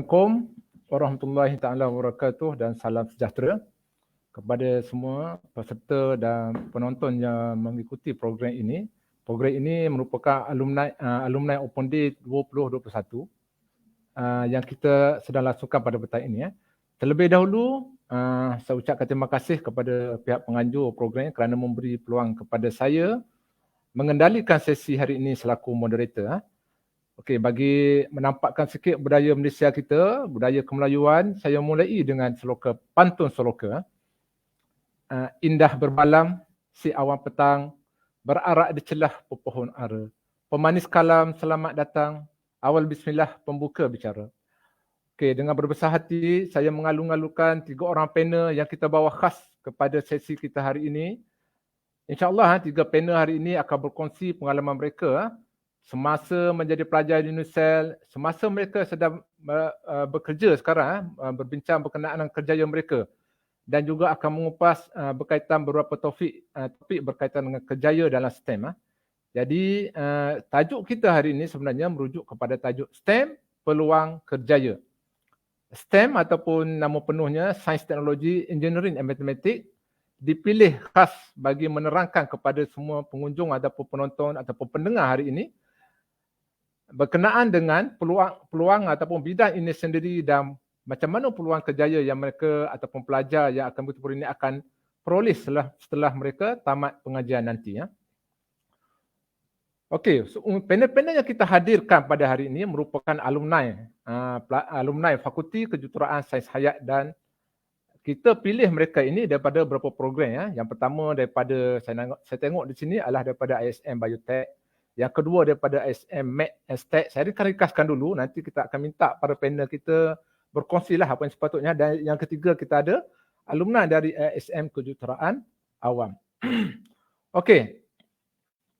Assalamualaikum warahmatullahi taala wabarakatuh dan salam sejahtera kepada semua peserta dan penonton yang mengikuti program ini. Program ini merupakan alumni Open Day 2021 yang kita sedang langsungkan pada petang ini. Terlebih dahulu, saya ucapkan terima kasih kepada pihak penganjur program kerana memberi peluang kepada saya mengendalikan sesi hari ini selaku moderator. Okey, bagi menampakkan sikit budaya Malaysia kita, budaya kemelayuan, saya mulai dengan sloka, pantun sloka. Indah bermalam, si awan petang, berarak di celah pepohon ara. Pemanis kalam, selamat datang, awal bismillah, pembuka bicara. Okey, dengan berbesar hati, saya mengalu-alukan 3 orang panel yang kita bawa khas kepada sesi kita hari ini. InsyaAllah 3 panel hari ini akan berkongsi pengalaman mereka semasa menjadi pelajar di UNISEL, semasa mereka sedang bekerja sekarang, berbincang berkenaan dengan kerjaya mereka, dan juga akan mengupas berkaitan beberapa topik berkaitan dengan kerjaya dalam STEM. Jadi tajuk kita hari ini sebenarnya merujuk kepada tajuk STEM, peluang kerjaya. STEM ataupun nama penuhnya Sains, Teknologi, Engineering and Mathematics dipilih khas bagi menerangkan kepada semua pengunjung ataupun penonton ataupun pendengar hari ini berkenaan dengan peluang ataupun bidang ini sendiri dan macam mana peluang kerjaya yang mereka ataupun pelajar yang akan bertutur ini akan peroleh setelah mereka tamat pengajian nanti. Okey, so, panel-panel yang kita hadirkan pada hari ini merupakan alumni Fakulti Kejuruteraan Sains Hayat, dan kita pilih mereka ini daripada beberapa program. Yang pertama daripada saya tengok di sini adalah daripada ISM Biotech. Yang kedua daripada ISM Med Estate. Saya akan ringkaskan dulu, nanti kita akan minta para panel kita berkongsilah apa yang sepatutnya. Dan yang ketiga kita ada alumni dari ISM Kejuruteraan Awam. Okey.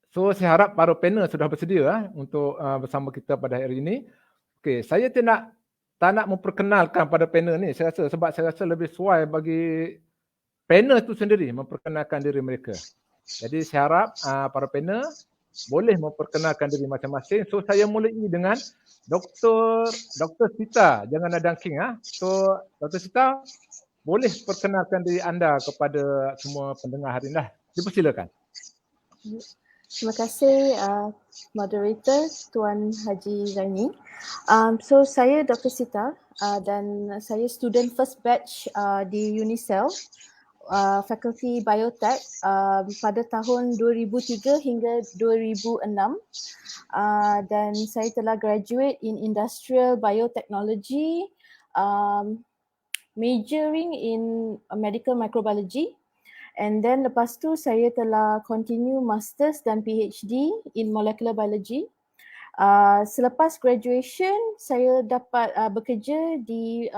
So saya harap para panel sudah bersedia untuk bersama kita pada hari ini. Okey, saya tak nak memperkenalkan pada panel ni, saya rasa lebih sesuai bagi panel itu sendiri memperkenalkan diri mereka. Jadi saya harap para panel boleh memperkenalkan diri masing-masing. So saya mulai dengan Dr. Sita, jangan ada dangking. So Dr. Sita, boleh perkenalkan diri anda kepada semua pendengar hari ini. Dipersilakan. Terima kasih moderator Tuan Haji Zaini. So saya Dr. Sita dan saya student first batch di UNISEL, Fakulti Biotech pada tahun 2003 hingga 2006, dan saya telah graduate in Industrial Biotechnology, majoring in Medical Microbiology. And then lepas tu saya telah continue masters dan PhD in Molecular Biology. Selepas graduation saya dapat bekerja di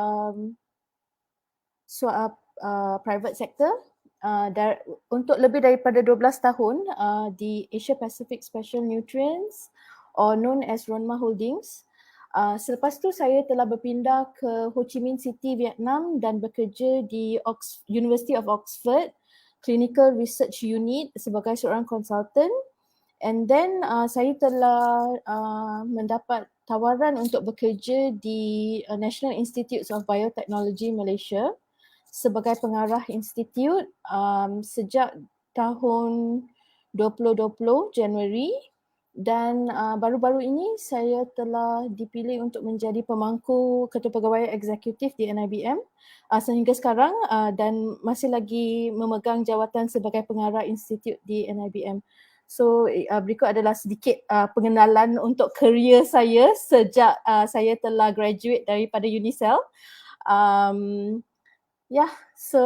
private sector untuk lebih daripada 12 tahun di Asia Pacific Special Nutrients or known as Ronma Holdings. Selepas tu saya telah berpindah ke Ho Chi Minh City, Vietnam dan bekerja di University of Oxford Clinical Research Unit sebagai seorang konsultan. And then saya telah mendapat tawaran untuk bekerja di National Institutes of Biotechnology Malaysia sebagai pengarah institut sejak tahun 2020 Januari, dan baru-baru ini saya telah dipilih untuk menjadi pemangku ketua pegawai eksekutif di NIBM sehingga sekarang, dan masih lagi memegang jawatan sebagai pengarah institut di NIBM. So berikut adalah sedikit pengenalan untuk kerjaya saya sejak saya telah graduate daripada UNISEL. So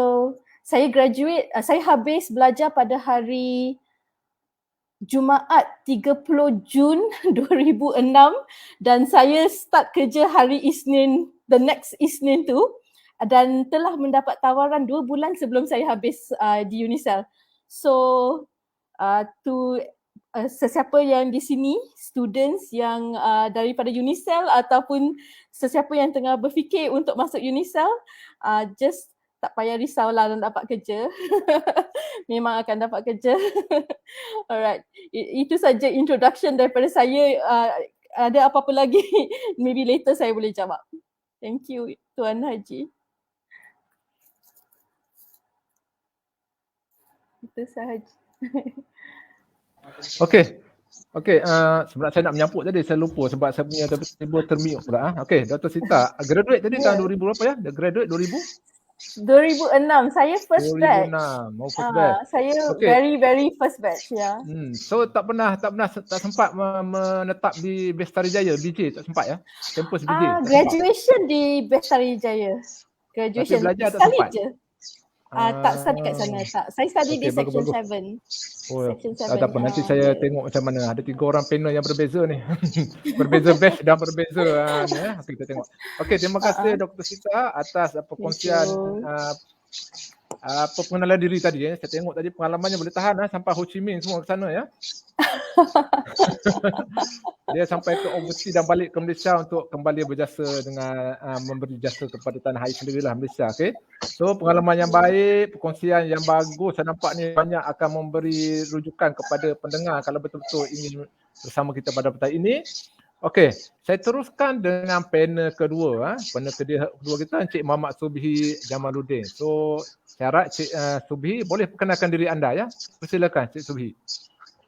saya graduate, saya habis belajar pada hari Jumaat 30 Jun 2006 dan saya start kerja hari Isnin, the next Isnin tu, dan telah mendapat tawaran 2 bulan sebelum saya habis di UNISEL. So sesiapa yang di sini, students yang daripada UNISEL ataupun sesiapa yang tengah berfikir untuk masuk UNISEL, just tak payah risaulah nak dapat kerja. Memang akan dapat kerja. Alright, itu saja introduction daripada saya. Ada apa-apa lagi maybe later saya boleh jawab. Thank you Tuan Haji. Itu sahaja. Okey, sebab saya nak menyampuk tadi saya lupa sebab saya punya tiba-tiba termute pula. Okey, Dr. Sita, graduate tadi tahun 2000 berapa ya? Dia graduate 2000? 2006, saya first batch. 2006, first batch. Saya Okay. very first batch ya. So tak sempat menetap di Bestari Jaya, BJ tak sempat ya? Kampus BJ. Graduation di Bestari Jaya. Graduation. Tapi belajar tak sekali sempat? je. Tak study kat sana tak. Saya study di section 7. Section 7. Tak apa, nanti saya tengok macam mana. Ada 3 orang panel yang berbeza ni. Berbeza batch dan berbeza ni ya. Okay, kita tengok. Okey, terima kasih Dr. Sita atas perkongsian pengenalan diri tadi ya. Saya tengok tadi pengalamannya boleh tahan sampai Ho Chi Minh semua ke sana ya. Dia sampai ke overseas dan balik ke Malaysia untuk kembali berjasa dengan memberi jasa kepada tanah air sendirilah Malaysia. Okay. So pengalaman yang baik, perkongsian yang bagus. Saya nampak ni banyak akan memberi rujukan kepada pendengar kalau betul-betul ingin bersama kita pada petang ini. Okey, saya teruskan dengan panel kedua. Panel kedua kita Encik Muhammad Subhi Jamaluddin. So saya harap Encik Subhi boleh perkenalkan diri anda ya. Persilakan Encik Subhi.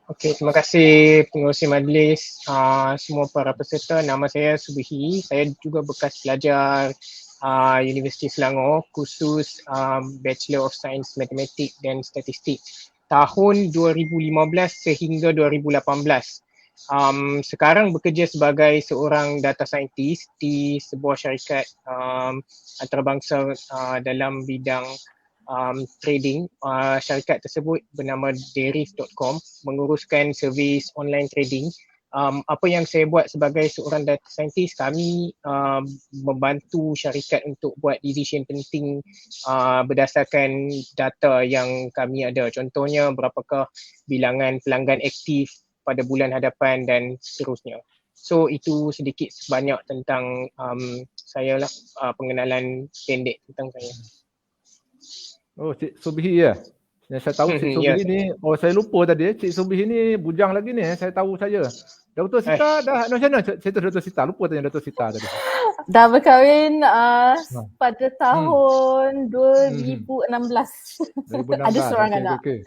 Okey, terima kasih pengerusi majlis, semua para peserta. Nama saya Subhi. Saya juga bekas pelajar Universiti Selangor, khusus Bachelor of Science Matematik dan Statistik tahun 2015 sehingga 2018. Sekarang bekerja sebagai seorang data scientist di sebuah syarikat antarabangsa dalam bidang trading. Syarikat tersebut bernama Derif.com, menguruskan servis online trading. Apa yang saya buat sebagai seorang data scientist, kami membantu syarikat untuk buat decision penting berdasarkan data yang kami ada. Contohnya berapakah bilangan pelanggan aktif pada bulan hadapan dan seterusnya. So itu sedikit sebanyak tentang saya lah, pengenalan pendek tentang saya. Oh, Cik Subhi ya. Yang saya tahu Cik Subhi ni, saya lupa tadi Cik Subhi ni bujang lagi ni, saya tahu saja. Dr. Sita dah macam mana? Saya tu Dr. Sita, lupa tanya Dr. Sita tadi. Dah berkahwin pada tahun 2016. Ada seorang anak. Okey.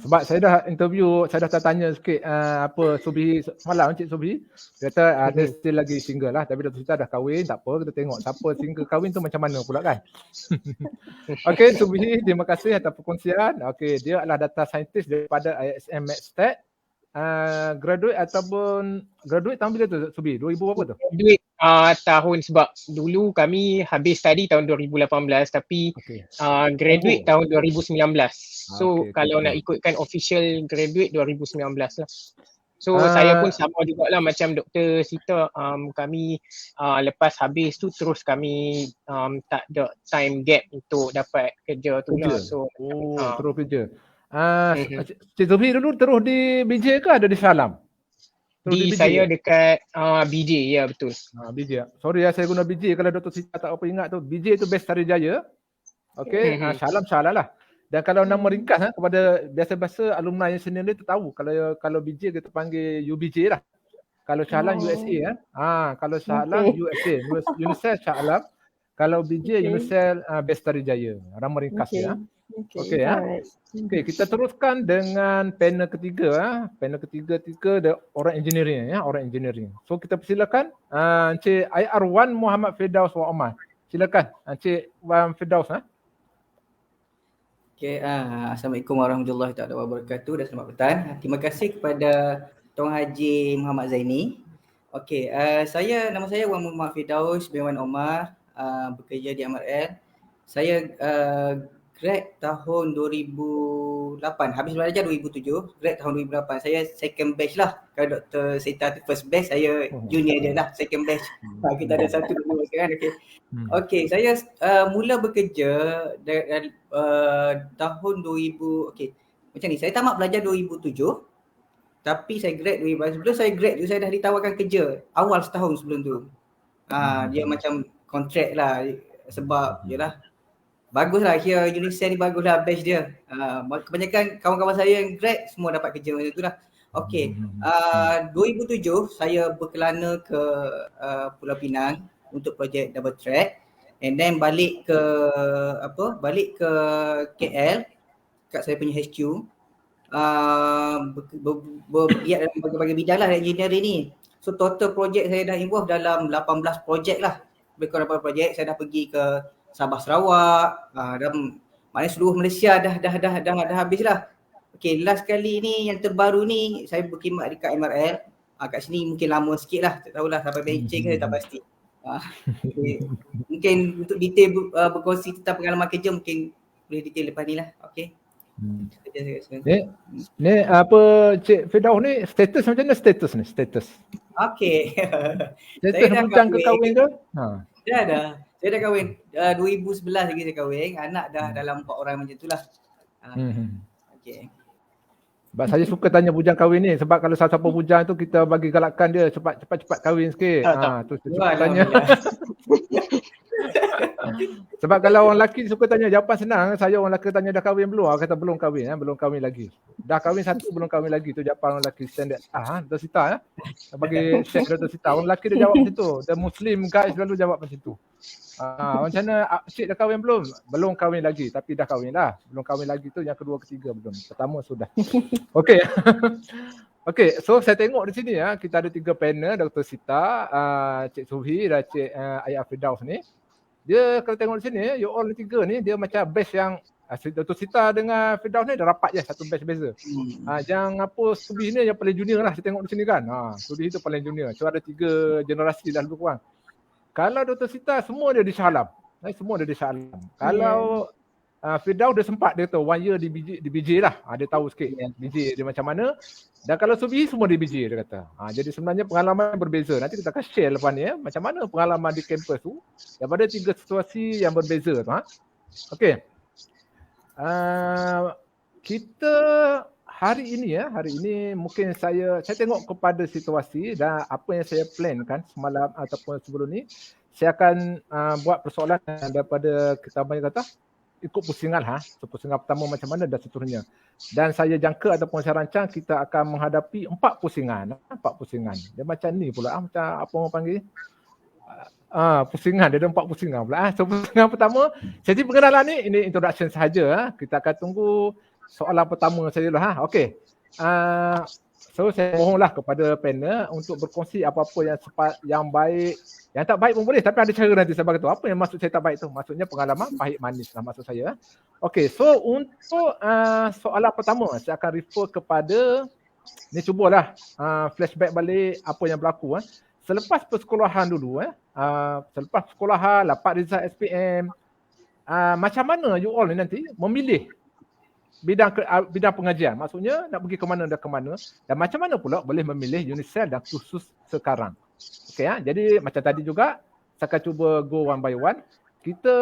Sebab saya dah interview, saya dah tanya sikit apa Subhi semalam Cik Subhi. Dia kata dia still lagi single lah, tapi Dr. Sita dah kahwin, tak apa, kita tengok siapa single kahwin tu macam mana pula kan. Okey Subhi, terima kasih atas perkongsian. Okey, dia adalah data scientist daripada ISM MathStat. Graduate tahun bila tu Subhi? 2000 berapa tu? Graduate tahun, sebab dulu kami habis study tahun 2018 tapi graduate tahun 2019. So kalau nak ikutkan official graduate 2019 lah. So saya pun sama jugalah macam Dr. Sita, kami lepas habis tu terus kami tak ada time gap untuk dapat kerja tu lah. So terus kerja. Cik Subhi dulu terus di BJ ke ada di Salam? Saya dekat BJ, ya betul. BJ. Sorry ya saya guna BJ, kalau Dr. Sita tak apa ingat tu. BJ tu Bestari Jaya. Okey, Salam salah lah. Dan kalau nama ringkas kepada biasa-biasa alumni yang senior dia tahu, kalau BJ kita panggil UBJ lah. Kalau Salam USA kalau Salam USA, Unicel Salam. Kalau BJ Unicel Bestari Jaya. Nama ringkas ya. Okey ya. Okey, kita teruskan dengan panel ketiga. Panel ketiga orang engineering ya, orang engineering. So kita persilakan Encik IR1 Muhammad Firdaus wa Omar. Silakan Encik Wan Firdaus Okey, Assalamualaikum warahmatullahi wabarakatuh dan selamat petang. Terima kasih kepada Tuan Haji Muhammad Zaini. Okey, nama saya Wan Muhammad Firdaus bin Wan Omar, bekerja di MRL. Saya grad tahun 2008, habis belajar 2007, grad tahun 2008. Saya second batch lah. Kalau Dr. Sita first batch, saya junior dia lah, second batch. Kita ada satu dua sekarang. Okey, saya mula bekerja dari tahun 2000. Okey, macam ni, saya tamat belajar 2007. Tapi saya grad 2008. Sebelum saya grad tu, saya dah ditawarkan kerja awal setahun sebelum tu. Dia macam kontrak lah, sebab yelah baguslah, kira Unicel ni baguslah batch dia. Kebanyakan kawan-kawan saya yang grad semua dapat kerja macam tu lah. Okey, 2007 saya berkelana ke Pulau Pinang untuk projek double track, and then balik ke KL kat saya punya HQ, bergiat dalam berbagai bidang lah engineering ni. So total projek saya dah involve dalam 18 projek lah. Lebih kurang 18 projek, saya dah pergi ke Sabah Sarawak, dan maknanya seluruh Malaysia dah habis lah. Okay, last kali ni yang terbaru ni saya berkhidmat dekat MRL. Kat sini mungkin lama sikit lah, tak tahulah sampai benching ke saya tak pasti. Okay. Mungkin untuk detail berkongsi tentang pengalaman kerja mungkin boleh detail lepas ni lah. Okay. Ni apa Cik Firdaus ni status macam mana status? Okay. Status bujang ke kahwin ke? Dah. Saya dah kahwin 2011 lagi saya kahwin. Anak dah dalam 4 orang macam tu lah. Okay. Sebab saya suka tanya bujang kahwin ni sebab kalau siapa bujang tu kita bagi galakkan dia cepat kahwin sikit. Tu saya tanya. Sebab kalau orang lelaki suka tanya jawapan senang, saya orang lelaki tanya dah kahwin belum? Kata belum kahwin, belum kahwin lagi. Dah kahwin satu belum kahwin lagi, tu jawapan orang lelaki standard. Dr. Sita bagi share Dr. Sita. Orang lelaki dia jawab macam tu. The Muslim guys selalu jawab macam tu. Macam mana Cik dah kahwin belum? Belum kahwin lagi tapi dah kahwin lah. Belum kahwin lagi tu yang kedua ketiga belum. Pertama sudah. Okey. Okey, so saya tengok di sini kita ada 3 panel, Dr. Sita, Cik Suhi dan Cik Ayah Firdaus ni. Dia kalau tengok di sini, you all 3 ni dia macam batch yang Dr. Sita dengan Firdaus ni dah rapat je satu batch beza. Yang apa Suhi ni yang paling junior lah saya tengok di sini kan. Suhi tu paling junior. So ada 3 generasi dah lebih kurang. Kalau Dr. Sita semua dia di Shah Alam. Semua dia di Shah Alam. Kalau Firdaus dia sempat dia tahu 1 year di BJ lah. Dia tahu sikit BJ dia macam mana. Dan kalau Subi semua di BJ dia kata. Jadi sebenarnya pengalaman berbeza. Nanti kita akan share lepas ni macam mana pengalaman di kampus tu daripada 3 situasi yang berbeza tu. Okey. Kita hari ini mungkin saya tengok kepada situasi dan apa yang saya plankan semalam ataupun sebelum ni, saya akan buat persoalan daripada kita kata ikut pusingan so, pusingan pertama macam mana dan seterusnya. Dan saya jangka ataupun saya rancang kita akan menghadapi 4 pusingan. Dia macam ni pula macam apa orang panggil pusingan, dia ada 4 pusingan pula. So pusingan pertama, jadi pengenalan ni ini introduction sahaja. Kita akan tunggu soalan pertama saja lah. Okey. So saya mohonlah kepada panel untuk berkongsi apa-apa yang baik. Yang tak baik pun boleh tapi ada cara nanti saya beritahu. Apa yang maksud saya tak baik tu? Maksudnya pengalaman pahit manis lah maksud saya. Okey, so untuk soalan pertama saya akan refer kepada ni, cubalah flashback balik apa yang berlaku selepas persekolahan dulu selepas persekolahan, dapat result SPM, macam mana you all ni nanti memilih bidang pengajian. Maksudnya nak pergi ke mana dan ke mana, dan macam mana pula boleh memilih UNICEF dan khusus sekarang. Okey, jadi macam tadi juga saya akan cuba go one by one. Kita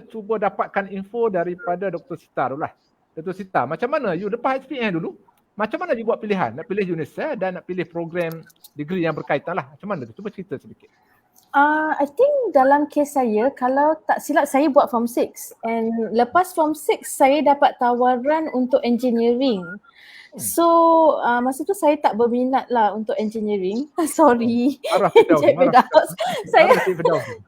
cuba dapatkan info daripada Dr. Sita dulu lah. Dr. Sita, macam mana you lepas SPM dulu, macam mana you buat pilihan? Nak pilih UNICEF dan nak pilih program degree yang berkaitan lah. Macam mana tu? Cuba cerita sedikit. I think dalam kes saya, kalau tak silap saya buat Form 6 and lepas Form 6 saya dapat tawaran untuk engineering. So masa tu saya tak berminat lah untuk engineering. Sorry. Cik Firdaus.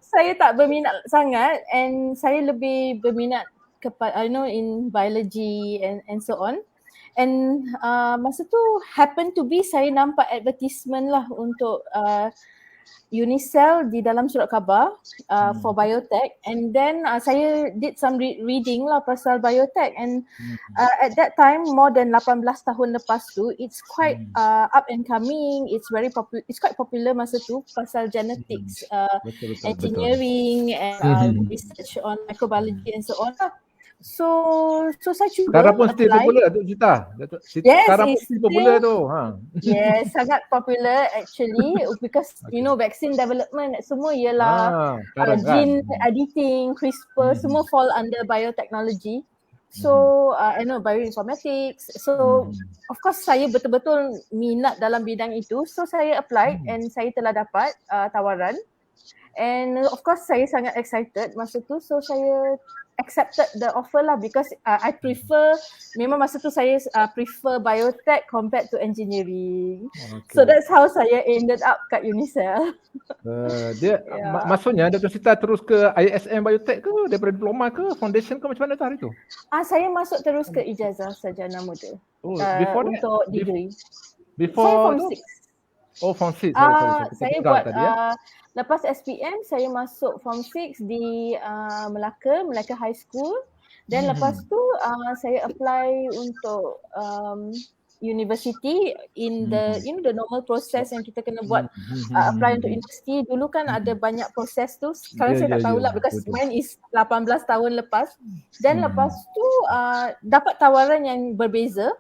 Saya tak berminat sangat and saya lebih berminat kepada in biology and so on. And masa tu happen to be saya nampak advertisement lah untuk UNICEF di dalam surat khabar for biotech, and then saya did some reading lah pasal biotech, and at that time more than 18 tahun lepas tu it's quite up and coming, it's quite popular masa tu pasal genetics, engineering and research on microbiology and so on lah. So saya cuba sekarang pun still popular tu Cita. Yes, sekarang pun still popular tu. Yes, sangat popular actually because you know vaccine development semua ialah gene editing, CRISPR semua fall under biotechnology. So I know bioinformatics. So of course saya betul-betul minat dalam bidang itu. So saya apply and saya telah dapat tawaran. And of course saya sangat excited masa tu. So saya accepted the offer lah because I prefer, memang masa tu saya prefer biotech compared to engineering. Okay. So that's how saya ended up kat Unicell. Dia Yeah. maksudnya Dr. Sita terus ke ISM Biotech ke daripada diploma ke foundation ke macam mana tu hari tu? Saya masuk terus ke ijazah sarjana muda Before that? untuk degree. Saya Before form tu? 6. Form 6. Sorry. Saya buat lepas SPM saya masuk form 6 di Melaka High School. Dan lepas tu saya apply untuk university in the the normal process yang kita kena buat apply untuk university. Dulu kan ada banyak proses tu. Sekarang saya tak tahulah because mine is 18 tahun lepas. Dan lepas tu dapat tawaran yang berbeza.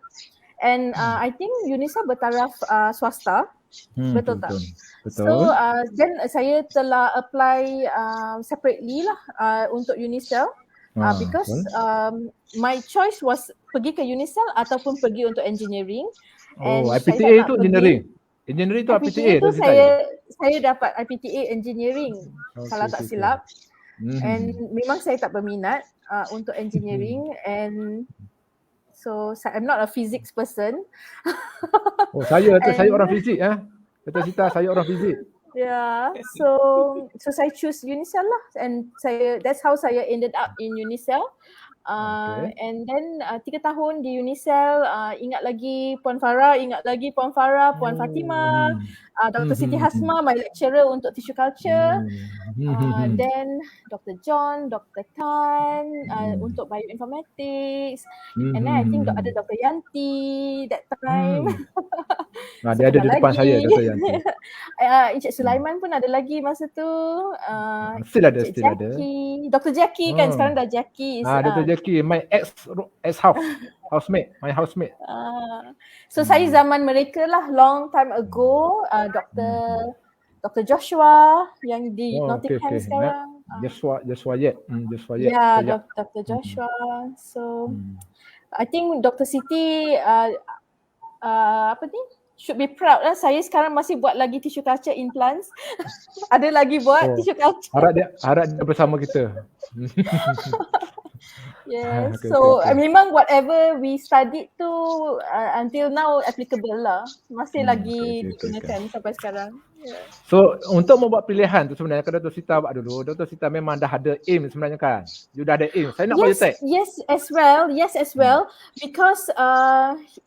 And I think Unicell bertaraf swasta. Betul tak? Betul. So then saya telah apply separately lah untuk Unicell because my choice was pergi ke Unicell ataupun pergi untuk engineering. And IPTA tu engineering. Engineering tu IPTA tu saya dapat IPTA engineering kalau tak silap. And memang saya tak berminat untuk engineering and so I'm not a physics person. Saya orang fizik Betul Sita, saya orang fizik. Yeah, so saya choose Unicell lah and that's how saya ended up in Unicell. And then 3 tahun di Unicell, ingat lagi Puan Farah, Puan Fatimah, Dr. Siti Hasma, my lecturer untuk tissue culture, then Dr. John, Dr. Tan untuk bioinformatics, and then I think ada Dr. Yanti that time. Dia ada di depan saya, Dr. Yanti. Encik Sulaiman pun ada lagi masa tu. Still ada. Dr. Jackie kan sekarang dah Jackie. Dr. Jackie, my housemate, my housemate. So saya zaman mereka lah, long time ago, Dr. Joshua yang di Nottingham sekarang. Joshua Yet. Yeah, Dr. Joshua. So I think Dr. Siti should be proud lah. Saya sekarang masih buat lagi tissue culture implants. Ada lagi buat tissue culture. Harap dia bersama kita. Yes. So memang whatever we studied tu until now applicable lah. Masih lagi digunakan sampai sekarang. Yeah. So untuk membuat pilihan tu sebenarnya kan Dr. Sita buat dulu. Dr. Sita memang dah ada aim sebenarnya kan. You dah ada aim. Saya nak biotech. Yes as well because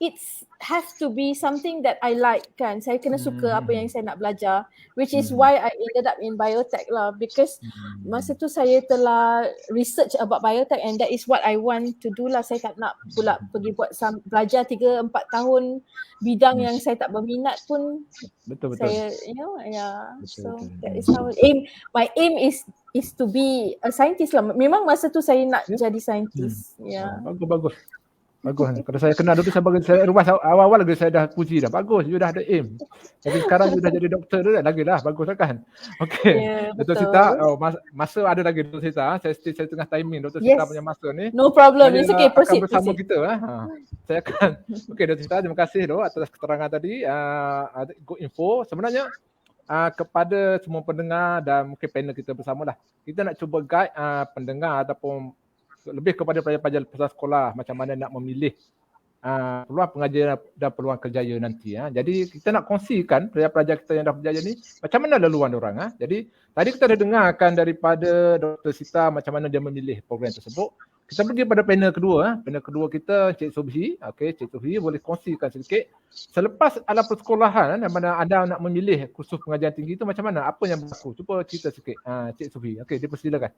it's have to be something that I like kan. Saya kena suka apa yang saya nak belajar, which is why I ended up in biotech lah, because masa tu saya telah research about biotech and that is what I want to do lah. Saya tak nak pula pergi buat belajar 3-4 tahun bidang yang saya tak berminat pun. Betul. Saya so that is how my aim is to be a scientist lah. Memang masa tu saya nak jadi scientist. Bagus. Kalau saya kenal dulu saya rumah awal-awal lagi saya dah puji dah. Bagus, you dah ada aim. Jadi sekarang you dah jadi doktor tu lagi lah. Bagus lah kan. Okey. Dr. Sita, masa ada lagi Dr. Sita. Saya tengah timing Dr. Sita punya masa ni. No problem. It's okay. Proceed. Bersama kita. Saya akan. Okey Dr. Sita, terima kasih atas keterangan tadi. Good info. Sebenarnya kepada semua pendengar dan mungkin panel kita bersama lah. Kita nak cuba guide pendengar ataupun lebih kepada pelajar-pelajar peserta sekolah macam mana nak memilih peluang pengajaran dan peluang kerjaya nanti. Jadi kita nak kongsikan pelajar-pelajar kita yang dah berjaya ni macam mana laluan diorang. Jadi tadi kita dah dengarkan daripada Dr. Sita macam mana dia memilih program tersebut. Kita pergi pada panel kedua. Panel kedua kita Cik Subhi. Okey, Cik Subhi boleh kongsikan sedikit selepas alam persekolahan di mana anda nak memilih kursus pengajaran tinggi itu macam mana? Apa yang berlaku? Cuba cerita sikit. Cik Subhi. Okey, dipersilakan.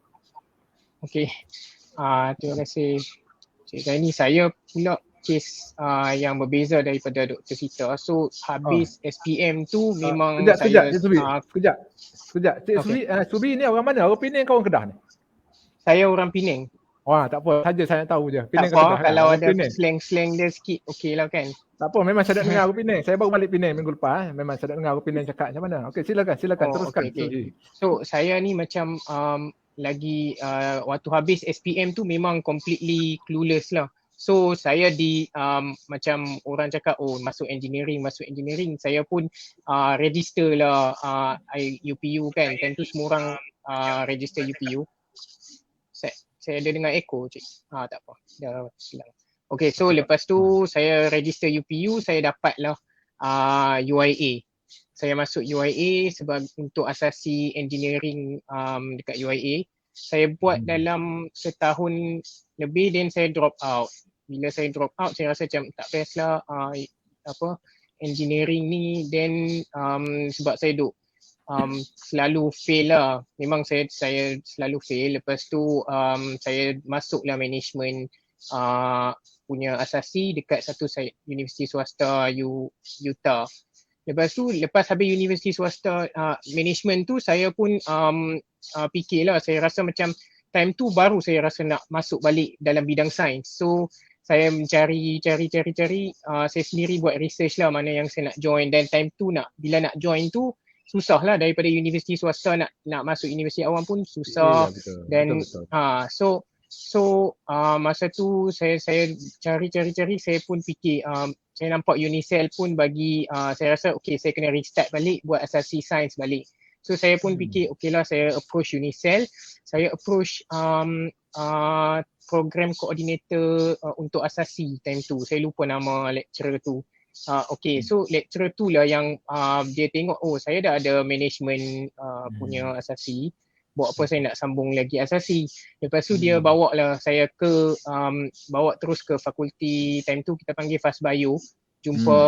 Okey. Terima kasih Cik Zaini. Saya pula kes yang berbeza daripada Dr. Sita. So habis SPM tu memang Sekejap Cik Subhi. Sekejap. Cik Subhi ni orang mana? Orang Penang ke orang Kedah ni? Saya orang Penang. Wah, tak apa. Saja saya nak tahu je. Penang tak apa, kalau ada slang-slang dia sikit okey lah kan. Tak apa, memang saya dah dengar aku Penang. Saya baru balik Penang minggu lepas. Memang saya dah dengar aku Penang cakap macam mana. Okey, silakan teruskan. Okay. So saya ni macam lagi waktu habis SPM tu memang completely clueless lah. So saya macam orang cakap masuk engineering. Saya pun register lah UPU kan. Tentu semua orang register UPU. Saya ada dengar echo cik. Tak apa. Dah hilang. Okay, so lepas tu saya register UPU, saya dapatlah UIA. Saya masuk UIA sebab untuk asasi engineering dekat UIA. Saya buat dalam setahun lebih then saya drop out. Bila saya drop out saya rasa macam tak best lah engineering ni, then sebab saya duk selalu fail lah. Memang saya selalu fail. Lepas tu saya masuklah management punya asasi dekat satu universiti swasta Utah. Lepas tu lepas habis universiti swasta management tu saya pun fikirlah, saya rasa macam time tu baru saya rasa nak masuk balik dalam bidang sains. So saya mencari saya sendiri buat research lah mana yang saya nak join, dan time tu bila nak join tu susah lah, daripada universiti swasta nak masuk universiti awam pun susah. Dan so masa tu saya cari saya pun fikir saya nampak Unicell pun bagi saya rasa okay, saya kena restart balik buat asasi sains balik. So saya pun fikir okay lah, saya approach Unicell, saya approach program coordinator untuk asasi time tu. Saya lupa nama lecturer tu. Okay, so lecturer tu lah yang dia tengok saya dah ada management punya asasi, buat apa saya nak sambung lagi asasi. Lepas tu dia bawa lah saya bawa terus ke fakulti, time tu kita panggil Fast Bio, jumpa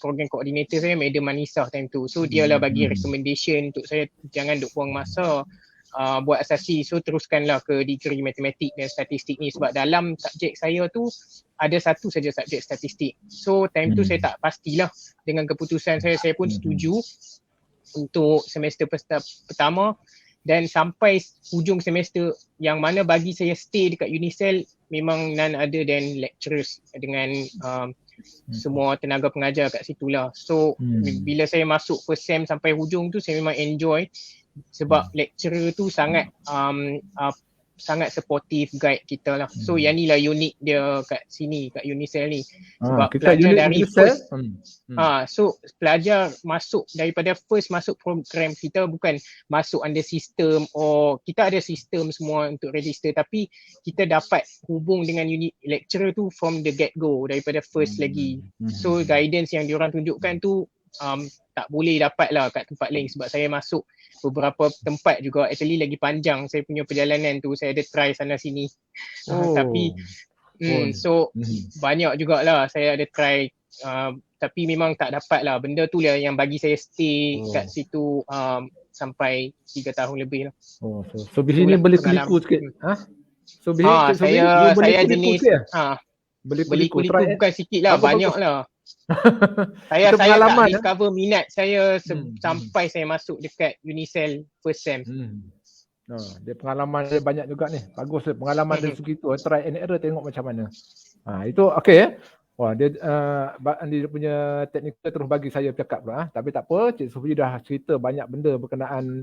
program coordinator saya Madam Manisah time tu. So dia lah bagi recommendation untuk saya jangan duk buang masa buat asasi. So teruskanlah ke degree matematik dan statistik ni, sebab dalam subjek saya tu ada satu saja subjek statistik. So time tu saya tak pastilah dengan keputusan saya pun setuju untuk semester pertama, dan sampai hujung semester yang mana bagi saya stay dekat Unicell memang none other than lecturers dengan semua tenaga pengajar kat situlah. So bila saya masuk first sem sampai hujung tu saya memang enjoy, sebab lecturer tu sangat sangat supportive guide kita lah. So yang ni lah unik dia kat sini, kat Unicell ni. Sebab kita pelajar dari Unicell, first so pelajar masuk daripada first masuk program kita bukan masuk under sistem, kita ada sistem semua untuk register, tapi kita dapat hubung dengan lecturer tu from the get go, daripada first lagi. So guidance yang diorang tunjukkan tu tak boleh dapat lah kat tempat lain, sebab saya masuk beberapa tempat juga actually lagi panjang saya punya perjalanan tu, saya ada try sana sini. Tapi so banyak jugalah saya ada try, tapi memang tak dapat lah. Benda tu lah yang bagi saya stay kat situ sampai 3 tahun lebih lah. So Bihi ni boleh kuliku sikit. So Bihi saya jenis beli kuliku bukan sikit lah, banyak lah. saya tak discover minat saya sampai saya masuk dekat Unicell first sem. Dia pengalaman dia banyak juga ni. Bagus dia pengalaman dari segi tu. Try and error, tengok macam mana. Itu okey. Wah, dia punya teknikal terus bagi saya cakap pula. Tapi tak apa, Cik Sufi dah cerita banyak benda berkenaan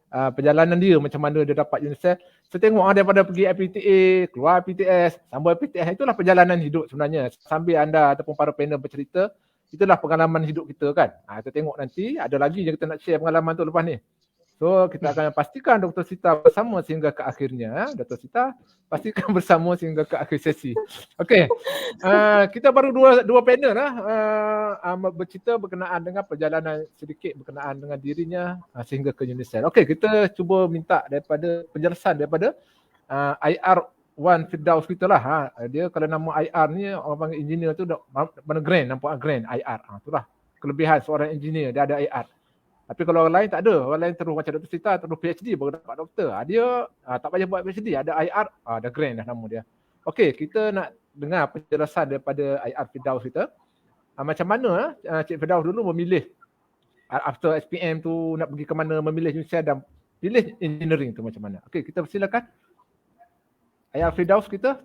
perjalanan dia, macam mana dia dapat Unicell. Saya tengok daripada pergi IPTA, keluar IPTS, sambung IPTS, itulah perjalanan hidup sebenarnya. Sambil anda ataupun para panel bercerita, itulah pengalaman hidup kita kan. Kita tengok nanti ada lagi yang kita nak share pengalaman tu lepas ni. So kita akan pastikan Dr. Sita bersama sehingga ke akhirnya. Dr. Sita pastikan bersama sehingga ke akhir sesi. Okey. Kita baru dua panel lah bercerita berkenaan dengan perjalanan sedikit berkenaan dengan dirinya sehingga ke Unicell. Okey, kita cuba minta daripada penjelasan daripada IR Wan Firdaus kita lah. Dia kalau nama IR ni orang panggil engineer tu mana grand, nampak grand IR. Itulah kelebihan seorang engineer, dia ada IR. Tapi kalau orang lain tak ada, orang lain terus macam Dr. Sita terus PhD baru dapat doktor. Dia tak payah buat PhD, ada IR, dah grand dah nama dia. Okey, kita nak dengar penjelasan daripada IR Firdaus kita. Macam mana Cik Firdaus dulu memilih after SPM tu nak pergi ke mana, memilih Unicell dan pilih engineering tu macam mana. Okey, kita persilakan. IR Firdaus kita.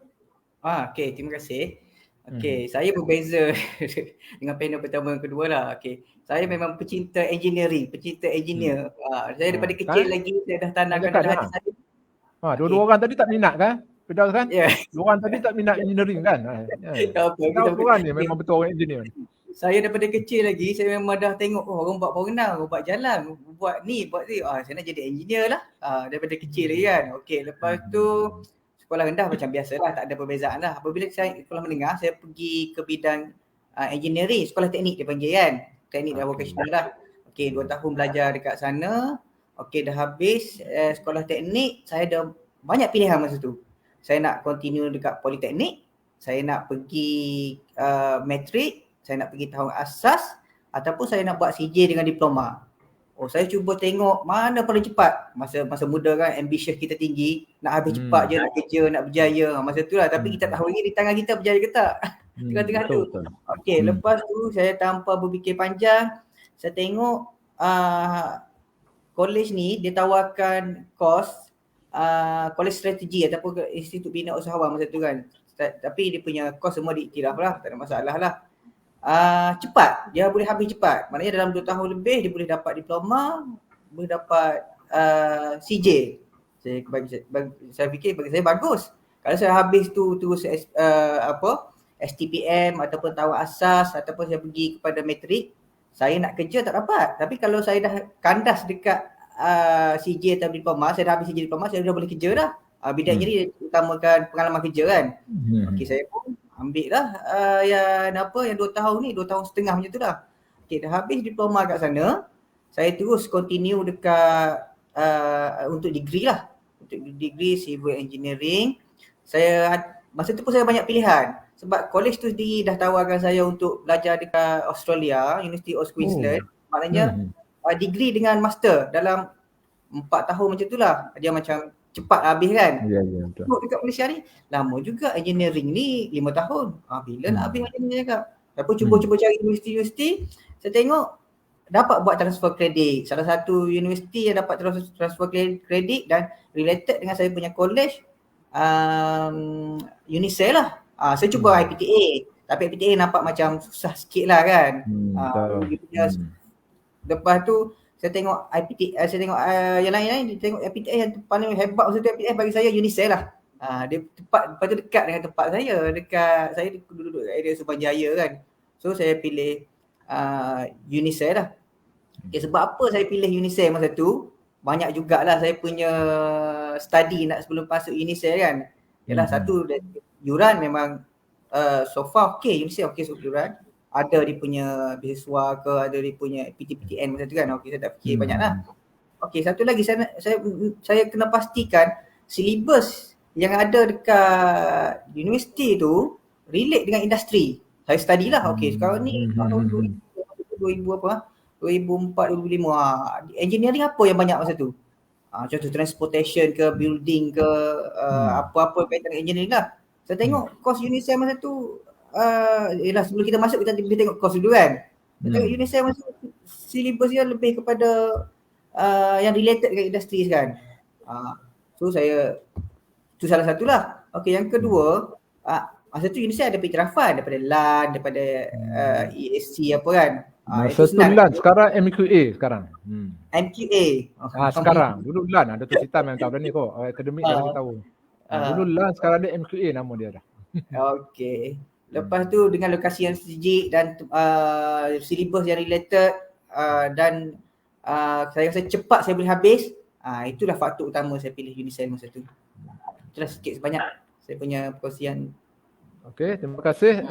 Okey, terima kasih. Okey, saya berbeza dengan panel pertama dan kedua lah. Okey, saya memang pecinta engineering, pecinta engineer. Saya daripada kecil lagi saya dah tanamkan dalam hati saya. Dua-dua orang tadi tak minat kan? Firdaus kan? Ya. Dua orang tadi tak minat engineering kan? Tak apa, kita orang ni memang betul orang engineer. saya daripada kecil lagi, saya memang dah tengok orang buat bangunan, orang buat jalan, buat ni, buat ni. Saya nak jadi engineer lah. Daripada kecil lagi kan. Okey, lepas tu sekolah rendah macam biasalah, tak ada perbezaan lah. Apabila saya sekolah menengah, saya pergi ke bidang engineering, sekolah teknik dia panggil kan. Teknik dan vocational lah. Okey, 2 tahun belajar dekat sana. Okey, dah habis sekolah teknik, saya dah banyak pilihan masa tu. Saya nak continue dekat politeknik, saya nak pergi matrik, saya nak pergi tahun asas, ataupun saya nak buat CJ dengan diploma. Saya cuba tengok mana paling cepat. Masa muda kan, ambitious kita tinggi, nak habis cepat je, nak kerja, nak berjaya. Masa tu lah, tapi kita tahu lagi di tangan kita berjaya ke tak. Tengah-tengah tu. Okey, lepas tu saya tanpa berfikir panjang, saya tengok college ni dia tawarkan course college strategi ataupun Institut Bina Usahawan masa tu kan. Tapi dia punya course semua diiktiraf lah, tak ada masalah lah. Cepat, dia boleh habis cepat. Maknanya dalam 2 tahun lebih dia boleh dapat diploma, boleh dapat CJ. Saya fikir bagi saya bagus. Kalau saya habis tu terus STPM ataupun tahun asas ataupun saya pergi kepada matrik, saya nak kerja tak dapat. Tapi kalau saya dah kandas dekat CJ atau diploma, saya dah habis CJ diploma, saya dah boleh kerja dah. Bidang ini utamakan pengalaman kerja kan. Okey, saya pun ambil lah yang 2 tahun ni, 2 tahun setengah macam tu dah. Okey, dah habis diploma kat sana, saya terus continue dekat untuk degree lah. Untuk degree civil engineering. Masa tu pun saya banyak pilihan. Sebab college tu sendiri dah tawarkan saya untuk belajar dekat Australia, University of Queensland. Maknanya degree dengan master dalam 4 tahun macam tu lah. Dia macam cepat habis kan. Ya, betul. Dekat Malaysia ni lama juga, engineering ni 5 tahun. Bila nak habis macam ni cakap. Lepas cuba cari universiti-universiti, saya tengok dapat buat transfer kredit. Salah satu universiti yang dapat transfer kredit dan related dengan saya punya college, Unicel lah. Saya cuba IPTA. Tapi IPTA nampak macam susah sikit lah kan. Lepas tu saya tengok IPTA, saya tengok yang lain-lain, tengok IPTA yang paling hebat masa tu IPTA bagi saya Unicel lah. Dia lepas tu dekat dengan tempat saya, saya duduk kat area Subanjaya kan. So saya pilih Unicel lah. Okay, sebab apa saya pilih Unicel masa tu? Banyak jugalah saya punya study nak sebelum masuk Unicel kan. Yalah, satu yuran memang so far okay, Unicel okay so yuran. Ada dia punya beasiswa ke, ada dia punya PTPTN masa tu kan. Okey, saya tak fikir banyak lah. Okey, satu lagi saya kena pastikan silibus yang ada dekat universiti tu relate dengan industri. Saya study lah. Okey, sekarang ni tahun 2004, 2005. Engineering apa yang banyak masa tu? Contoh transportation ke, building ke, apa-apa kaitan dengan engineering lah. Saya tengok course Unicel masa tu, sebelum kita masuk kita tengok course dulu kan. Kita tengok Unicel masuk silibus dia lebih kepada yang related dengan industri kan. So itu salah satulah. Okey, yang kedua, masa tu Unicel ada iktirafan daripada LAN, daripada ESC apa kan. Masa tu LAN, sekarang MQA sekarang. MQA. Sekarang, dulu LAN ada tu kita memang tahu dah ni kok, akademik dah bagi tahu. Dulu LAN, sekarang dia MQA nama dia dah. Okey. Lepas tu dengan lokasi yang strategik dan silibus yang related dan saya rasa cepat saya boleh habis, itulah faktor utama saya pilih Unicel masa tu. Itulah sikit sebanyak saya punya perkongsian. Okey, terima kasih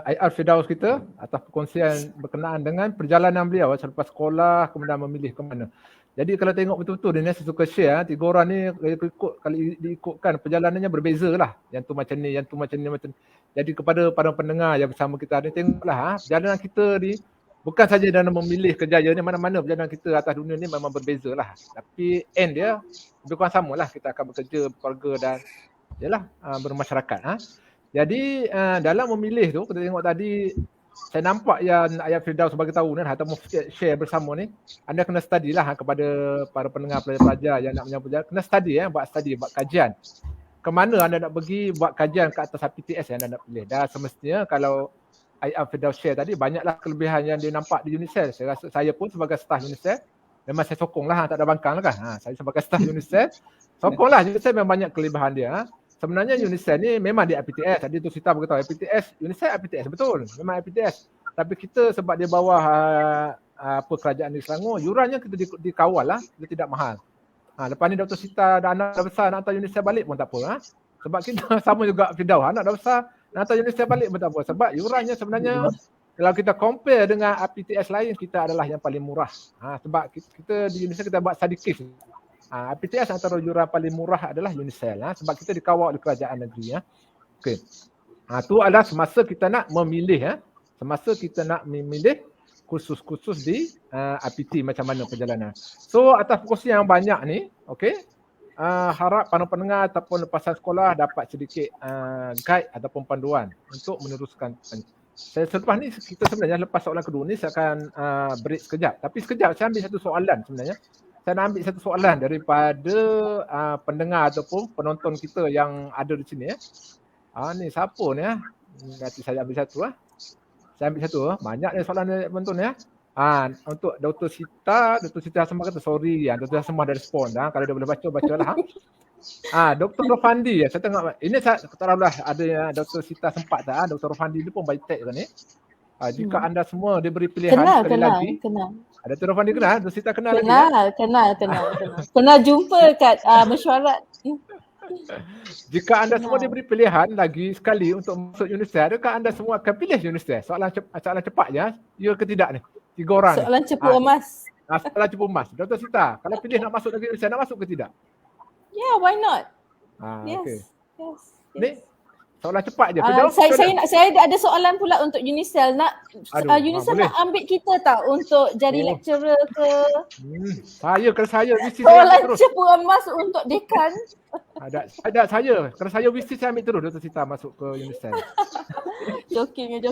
IR Firdaus kita atas perkongsian berkenaan dengan perjalanan beliau selepas sekolah kemudian memilih ke mana. Jadi kalau tengok betul-betul dia saya suka share, 3 orang ni kalau diikutkan perjalanannya berbeza lah. Yang tu macam ni, yang tu macam ni, macam. Jadi kepada para pendengar yang bersama kita ni, tengoklah perjalanan kita ni bukan saja dalam memilih kejayaan ni, mana-mana perjalanan kita atas dunia ni memang berbeza lah. Tapi end dia lebih kurang sama lah, kita akan bekerja, berkeluarga dan bermasyarakat. Jadi dalam memilih tu, kita tengok tadi, saya nampak yang Ayat Firdaus bagi tahu ni atau share bersama ni, anda kena study lah kepada para pendengar pelajar-pelajar yang nak menyambut perjalanan, kena study, buat kajian. Kemana anda nak pergi buat kajian ke atas PTS yang anda nak pilih. Dan semestinya kalau Ayat Firdaus share tadi, banyaklah kelebihan yang dia nampak di Unicel. Saya rasa saya pun sebagai staf Unicel, memang saya sokong lah, tak ada bangkang lah kan. Saya sebagai staf Unicel, sokong lah Unicel memang banyak kelebihan dia. Sebenarnya Unicel ni memang di IPTS. Tadi tu Sita beritahu IPTS, Unicel IPTS betul. Memang IPTS. Tapi kita sebab dia bawah kerajaan di Selangor, yurannya kita dikawal lah, dia tidak mahal. Lepas ni Dr. Sita dan anak dah besar nak hantar UNICEF balik pun tak apa. Sebab kita sama juga Firdaus, anak dah besar nak hantar UNICEF balik pun tak apa. Sebab yurannya sebenarnya kalau kita compare dengan APTS lain, kita adalah yang paling murah. Sebab kita di UNICEF kita buat study case. APTS antara yuran paling murah adalah UNICEF sebab kita dikawal oleh kerajaan negeri. Okey. Tu adalah semasa kita nak memilih semasa kita nak memilih kursus-kursus di APT macam mana perjalanan. So atas kursus yang banyak ni, okey. Harap para pendengar ataupun lepasan sekolah dapat sedikit guide ataupun panduan untuk meneruskan. Selepas ni kita sebenarnya lepas soalan kedua ni saya akan break sekejap. Tapi sekejap saya ambil satu soalan sebenarnya. Saya nak ambil satu soalan daripada pendengar ataupun penonton kita yang ada di sini. Ni siapa ni Nanti saya ambil satu Saya ambil satu banyak ni soalan ni penonton ya. Untuk Dr. Sita Hasmah kata sorry Dr. Hasmah dah respon kalau dia boleh bacalah. Dr. Rofandi saya tengok ini saya taruhlah ada Dr. Sita sempat Dr. Rofandi ni pun baik tag kan ni. Jika anda semua diberi pilihan sekali lagi. Kenal. Dr. Rofandi kenal? Dr. Sita kenal lagi? Kenal. Pernah jumpa kat mesyuarat. Jika anda semua diberi pilihan lagi sekali untuk masuk UNICEF, adakah anda semua akan pilih UNICEF? Soalan cepat je, ya ke tidak ni? 3 orang. Soalan cepu emas. Soalan cepu emas. Dr. Sita, kalau pilih nak masuk lagi UNICEF, nak masuk ke tidak? Yeah, why not? Yes. Okay. Yes. Ni soalan cepat je. Saya ada soalan pula untuk UNICEF. UNICEF nak ambil kita tak untuk jadi lecturer ke? Kalau saya mesti soalan cepu emas untuk dekan. Ada saya. Kalau saya mesti saya ambil terus Dr. Sita masuk ke UNICEF. Joking.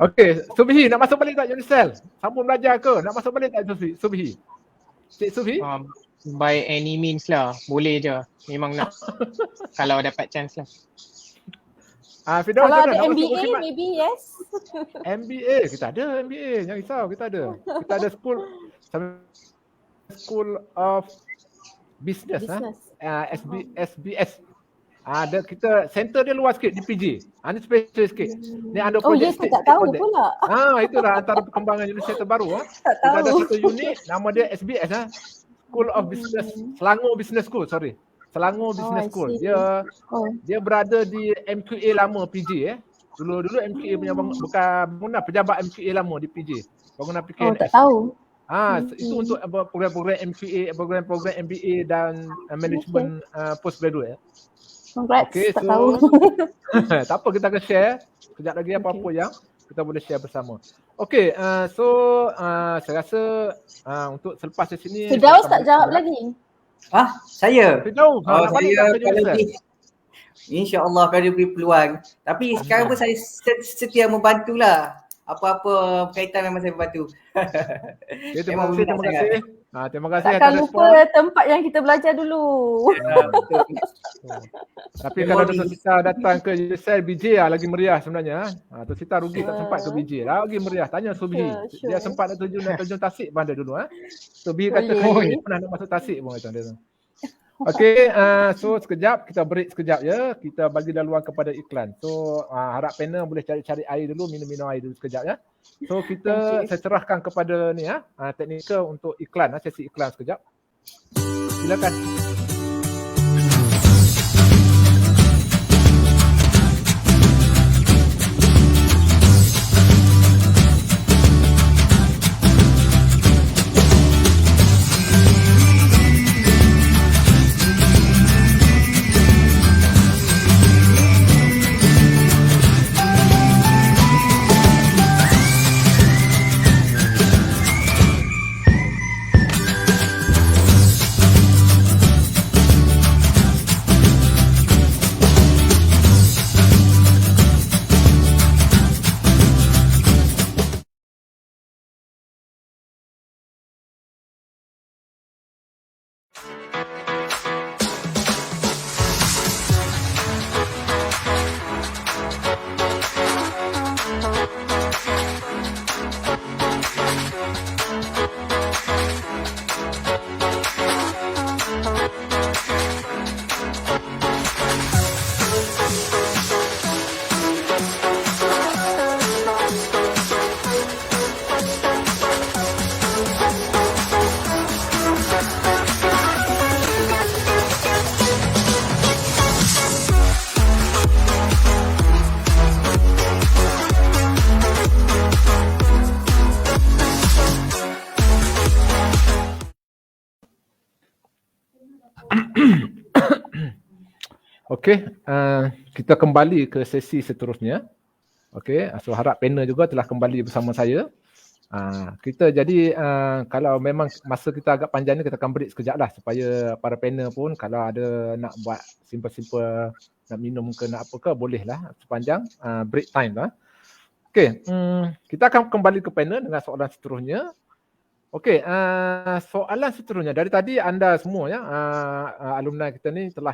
Okey, Subhi nak masuk balik tak UNICEF? Sambung belajar ke? Nak masuk balik tak Subhi? Cik Subhi? By any means lah. Boleh je. Memang nak. Kalau dapat chance lah. Firdaus, kalau ada MBA, maybe yes. MBA, kita ada MBA. Jangan risau, kita ada. Kita ada School of Business. SBS. Kita center dia luas sikit di PJ. Ni special sikit. Ni ada projek tak tahu pula. Itulah antara perkembangan Indonesia terbaru. Tak tahu. Kita ada satu unit nama dia SBS School of Business, Selangor Business School, Selangor Business School. Dia berada di MQA lama PJ Dulu MQA punya bangunan pejabat MQA lama di PJ. Bangunan PKNS. Tak tahu. Itu untuk program-program MQA, program-program MBA dan management postgraduate. Congrats, tak tahu. Tak apa, kita akan share sekejap lagi apa-apa yang kita boleh share bersama. Okey, saya rasa untuk selepas sesi ni Firdaus tak jawab lagi. Saya? Firdaus, saya kalau InsyaAllah kalau dia beri peluang. Tapi sekarang pun saya setia membantulah. Apa-apa berkaitan memang saya membantu. Terima kasih. Terima kasih. Takkan lupa tempat yang kita belajar dulu. Tapi kalau Dr. Sita datang ke UNICEF BJ lagi meriah sebenarnya. Dr. Sita rugi tak sempat ke BJ. Lagi meriah. Tanya Subhi. Dia sempat nak terjun tasik pada dulu. Subhi kata pernah nak masuk tasik pun kata dia. Okey, so sekejap kita break sekejap ya. Kita bagi laluan kepada iklan. So harap panel boleh cari air dulu, minum air dulu sekejap ya. So saya serahkan kepada ni teknikal untuk iklan, sesi iklan sekejap. Silakan. Okey, kita kembali ke sesi seterusnya. Okey, so harap panel juga telah kembali bersama saya. Kita jadi kalau memang masa kita agak panjang ni kita akan break sekejap lah supaya para panel pun kalau ada nak buat simple-simple, nak minum ke nak apa ke boleh lah sepanjang break time lah. Okey, kita akan kembali ke panel dengan soalan seterusnya. Okey, soalan seterusnya dari tadi anda semua ya, alumni kita ni telah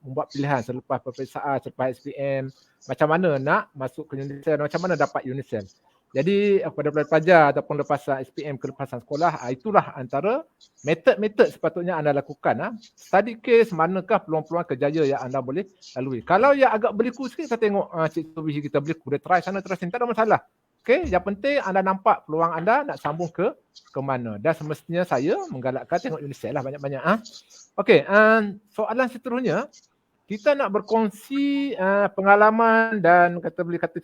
membuat pilihan selepas peperiksaan, selepas SPM, macam mana nak masuk ke UNICEF, macam mana dapat UNICEF. Jadi kepada pelajar ataupun lepasan SPM kelepasan sekolah, itulah antara metod-metod sepatutnya anda lakukan. Study case, manakah peluang-peluang kerjaya yang anda boleh lalui. Kalau yang agak berliku sikit, kita tengok Cikgu Wihi kita berliku, dia try sana, try sini, tak ada masalah. Okey, yang penting anda nampak peluang anda nak sambung ke mana. Dan semestinya saya menggalakkan tengok UNICEF lah banyak-banyak. Okey, soalan seterusnya, kita nak berkongsi pengalaman dan boleh kata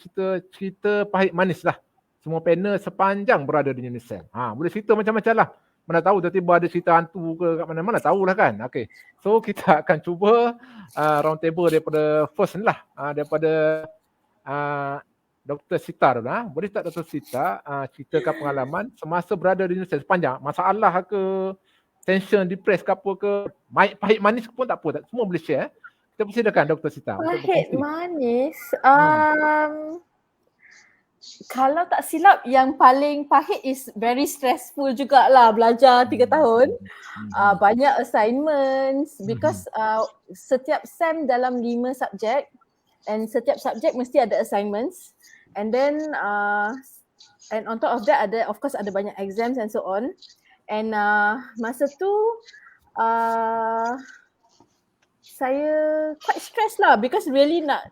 cerita pahit manis lah. Semua panel sepanjang berada di UNICEF. Boleh cerita macam-macam lah. Mana tahu tiba-tiba ada cerita hantu ke kat mana-mana, tahulah kan. Okey, so kita akan cuba round table daripada first ni lah. Daripada Dr. Sita dulu. Boleh tak Dr. Sita ceritakan pengalaman semasa berada di UNICEF sepanjang masalah ke, tension, depres ke apa ke, pahit manis pun tak apa, semua boleh share. Kita persilakan Dr. Sita. Pahit manis, kalau tak silap yang paling pahit is very stressful jugalah belajar 3 tahun. Banyak assignments because setiap SEM dalam 5 subjek and setiap subjek mesti ada assignments. And then and on top of that ada, of course ada banyak exams and so on. And masa tu saya quite stressed lah because really nak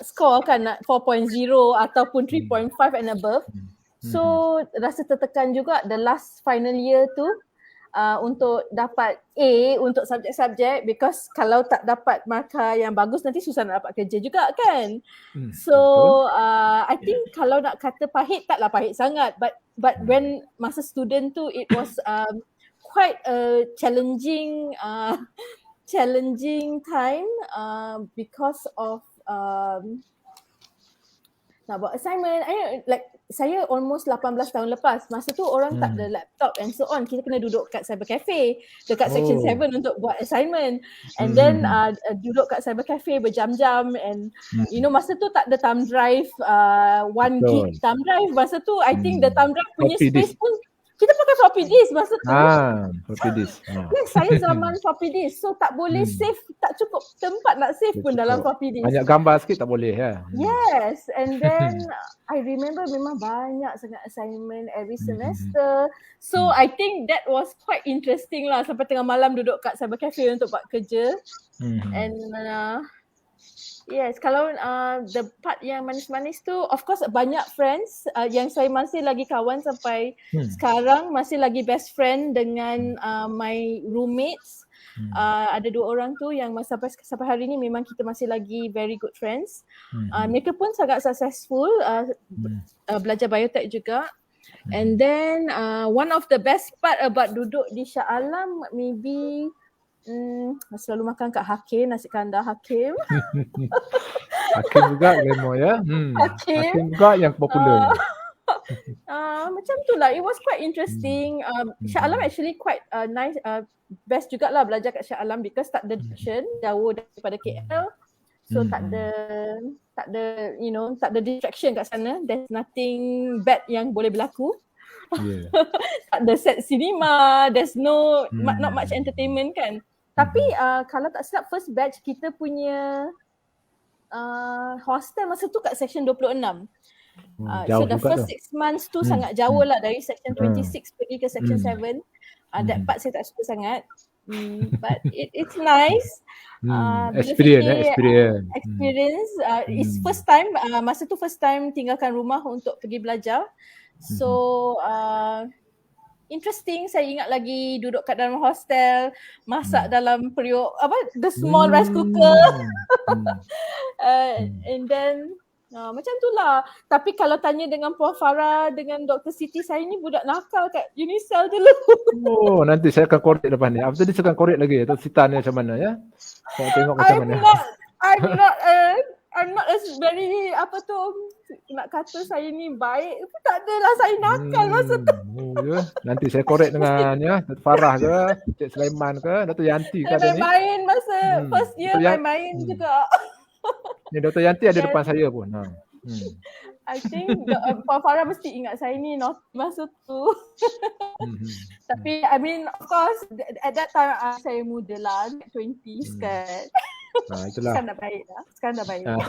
score kan, nak 4.0 ataupun 3.5 and above. So rasa tertekan juga the last final year tu untuk dapat A untuk subjek-subjek because kalau tak dapat markah yang bagus nanti susah nak dapat kerja juga kan. So I think kalau nak kata pahit, taklah pahit sangat, but when masa student tu it was quite a challenging time because of nak buat assignment. Saya almost 18 tahun lepas. Masa tu orang tak ada laptop and so on. Kita kena duduk kat cyber cafe dekat section 7 untuk buat assignment. And then duduk kat cyber cafe berjam-jam and you know masa tu tak ada thumb drive, 1 gig thumb drive. Masa tu I think the thumb drive punya space pun kita pakai floppy disk masa tu. Floppy disk. Yes, saya zaman floppy disk. So tak boleh save, tak cukup tempat nak save pun dalam floppy disk. Banyak gambar sikit tak boleh ya. Yes, and then I remember memang banyak sangat assignment every semester. So I think that was quite interesting lah sampai tengah malam duduk kat cyber cafe untuk buat kerja. And yes, kalau the part yang manis-manis tu, of course banyak friends yang saya masih lagi kawan sampai sekarang, masih lagi best friend dengan my roommates. Ada 2 orang tu yang sampai hari ni memang kita masih lagi very good friends. Mereka pun sangat successful, belajar biotech juga. And then one of the best part about duduk di Shah Alam maybe selalu makan kat Hakim, nasi kandar Hakim. Hakim juga lemo ya. Hakim juga yang popular. Macam tu lah, it was quite interesting. Shah Alam actually quite nice, best jugalah belajar kat Shah Alam because tak ada distraction, jauh daripada KL. So tak ada you know, tak ada distraction kat sana. There's nothing bad yang boleh berlaku. Tak ada set cinema, there's not much entertainment kan. Tapi kalau tak silap first batch kita punya hostel masa tu kat section 26. So the first 6 months tu sangat jauh lah dari section 26 pergi ke section 7. That part saya tak suka sangat. But it's nice. Experience. It's first time, masa tu first time tinggalkan rumah untuk pergi belajar. So interesting, saya ingat lagi duduk kat dalam hostel, masak dalam periuk the small rice cooker. And then macam tu lah. Tapi kalau tanya dengan Puan Farah, dengan Dr. Siti, saya ni budak nakal kat UNICEF dulu. Nanti saya akan korek lepas ni. After ni saya akan korek lagi Dr. Sita ni macam mana ya. Saya tengok macam mana. I'm not as very nak kata saya ni baik. Tak adalah, saya nakal masa tu. Ya. Nanti saya korek dengan Dato' Farah ke, Cik Sulaiman ke, Dato' Yanti ke ada Saya ni. main masa first year, Dato' main juga. Ni Dato' Yanti ada depan saya pun. I think Puan Farah mesti ingat saya ni masa tu. Tapi I mean of course at that time saya muda lah, 20s kan. Itulah. Sekarang dah baik lah.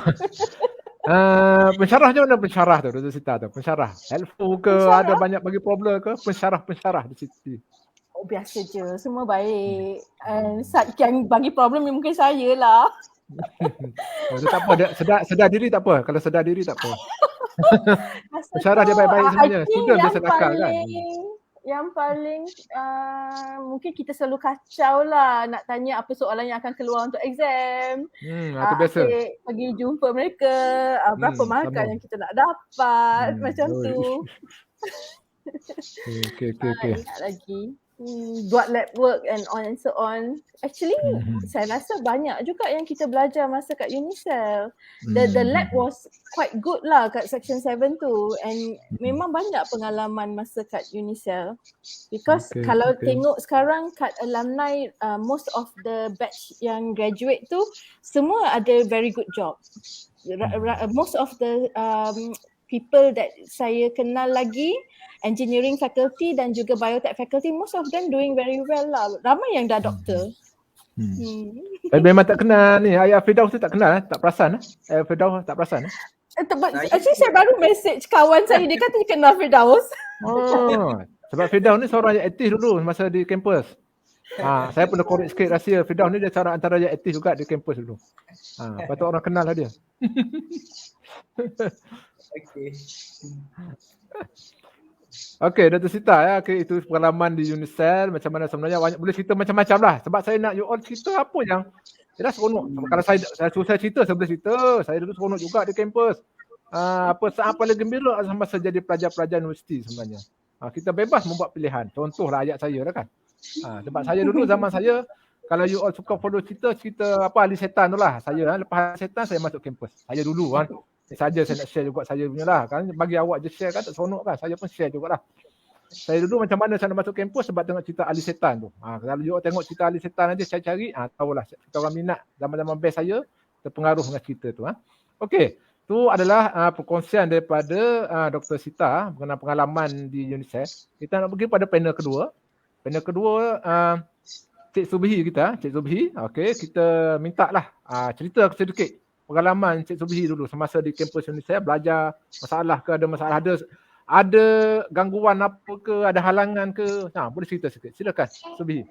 Pensyarah macam mana pensyarah tu, Dato' Sita tu? Pensyarah helpful ke, ada banyak bagi problem ke? Pensyarah di situ. Oh, biasa je, semua baik. Yang bagi problem mungkin saya lah. Tak apa, sedar diri tak apa. Kalau sedar diri tak apa. Pensyarah dia baik-baik sebenarnya. Student dia sedakal kan. Yang paling mungkin kita selalu kacau lah nak tanya apa soalan yang akan keluar untuk exam. Itu biasa. Pergi jumpa mereka, berapa markah yang kita nak dapat, macam tu. Okay. Ingat lagi. Buat lab work and on and so on. Actually, saya rasa banyak juga yang kita belajar masa kat Unicell. The lab was quite good lah kat Section 7 tu, and memang banyak pengalaman masa kat Unicell. Because kalau tengok sekarang kat alumni, most of the batch yang graduate tu semua ada very good job. Most of the people that saya kenal lagi, engineering faculty dan juga biotech faculty, most of them doing very well lah. Ramai yang dah doktor. Memang tak kenal ni, Ayah Firdaus tu tak kenal, tak perasan. Ayah Firdaus tak perasan. Actually saya baru message kawan saya, dia kata dia kenal Firdaus. Sebab Firdaus ni seorang yang aktif dulu masa di kampus. Saya pernah korek sikit rahsia Firdaus ni dia seorang antara yang aktif juga di kampus dulu. Patut orang kenal lah dia. Okey, Dato' Sita ya. Itu pengalaman di Unicell, macam mana sebenarnya, boleh cerita macam-macam lah. Sebab saya nak you all cerita apa yang jelas seronok. Kalau saya suruh saya cerita, saya boleh cerita. Saya dulu seronok juga di kampus. Saat paling gembira masa jadi pelajar-pelajar universiti sebenarnya. Kita bebas membuat pilihan. Contohlah ayat saya lah kan. Sebab saya dulu zaman saya, kalau you all suka follow cerita ahli setan tu lah. Saya lepas ahli setan saya masuk kampus. Saya dulu kan. Saja saya nak share juga saya punya lah kan, bagi awak je share kan tak seronok kan, saya pun share jugalah. Saya dulu macam mana saya nak masuk kampus sebab tengok cerita ahli setan tu. Kalau you tengok cerita ahli setan aja saya cari, tahulah kita orang minat zaman-zaman best saya terpengaruh dengan cerita tu. Okey, tu adalah perkongsian daripada Dr. Sita mengenai pengalaman di Unicell. Kita nak pergi pada panel kedua. Panel kedua Cik Subhi kita, Cik Subhi. Okey, kita mintalah cerita sedikit pengalaman Cik Subhi dulu semasa di kampus Unicell, belajar, masalah ke, ada gangguan apa ke, ada halangan ke, boleh cerita sikit. Silakan Subhi.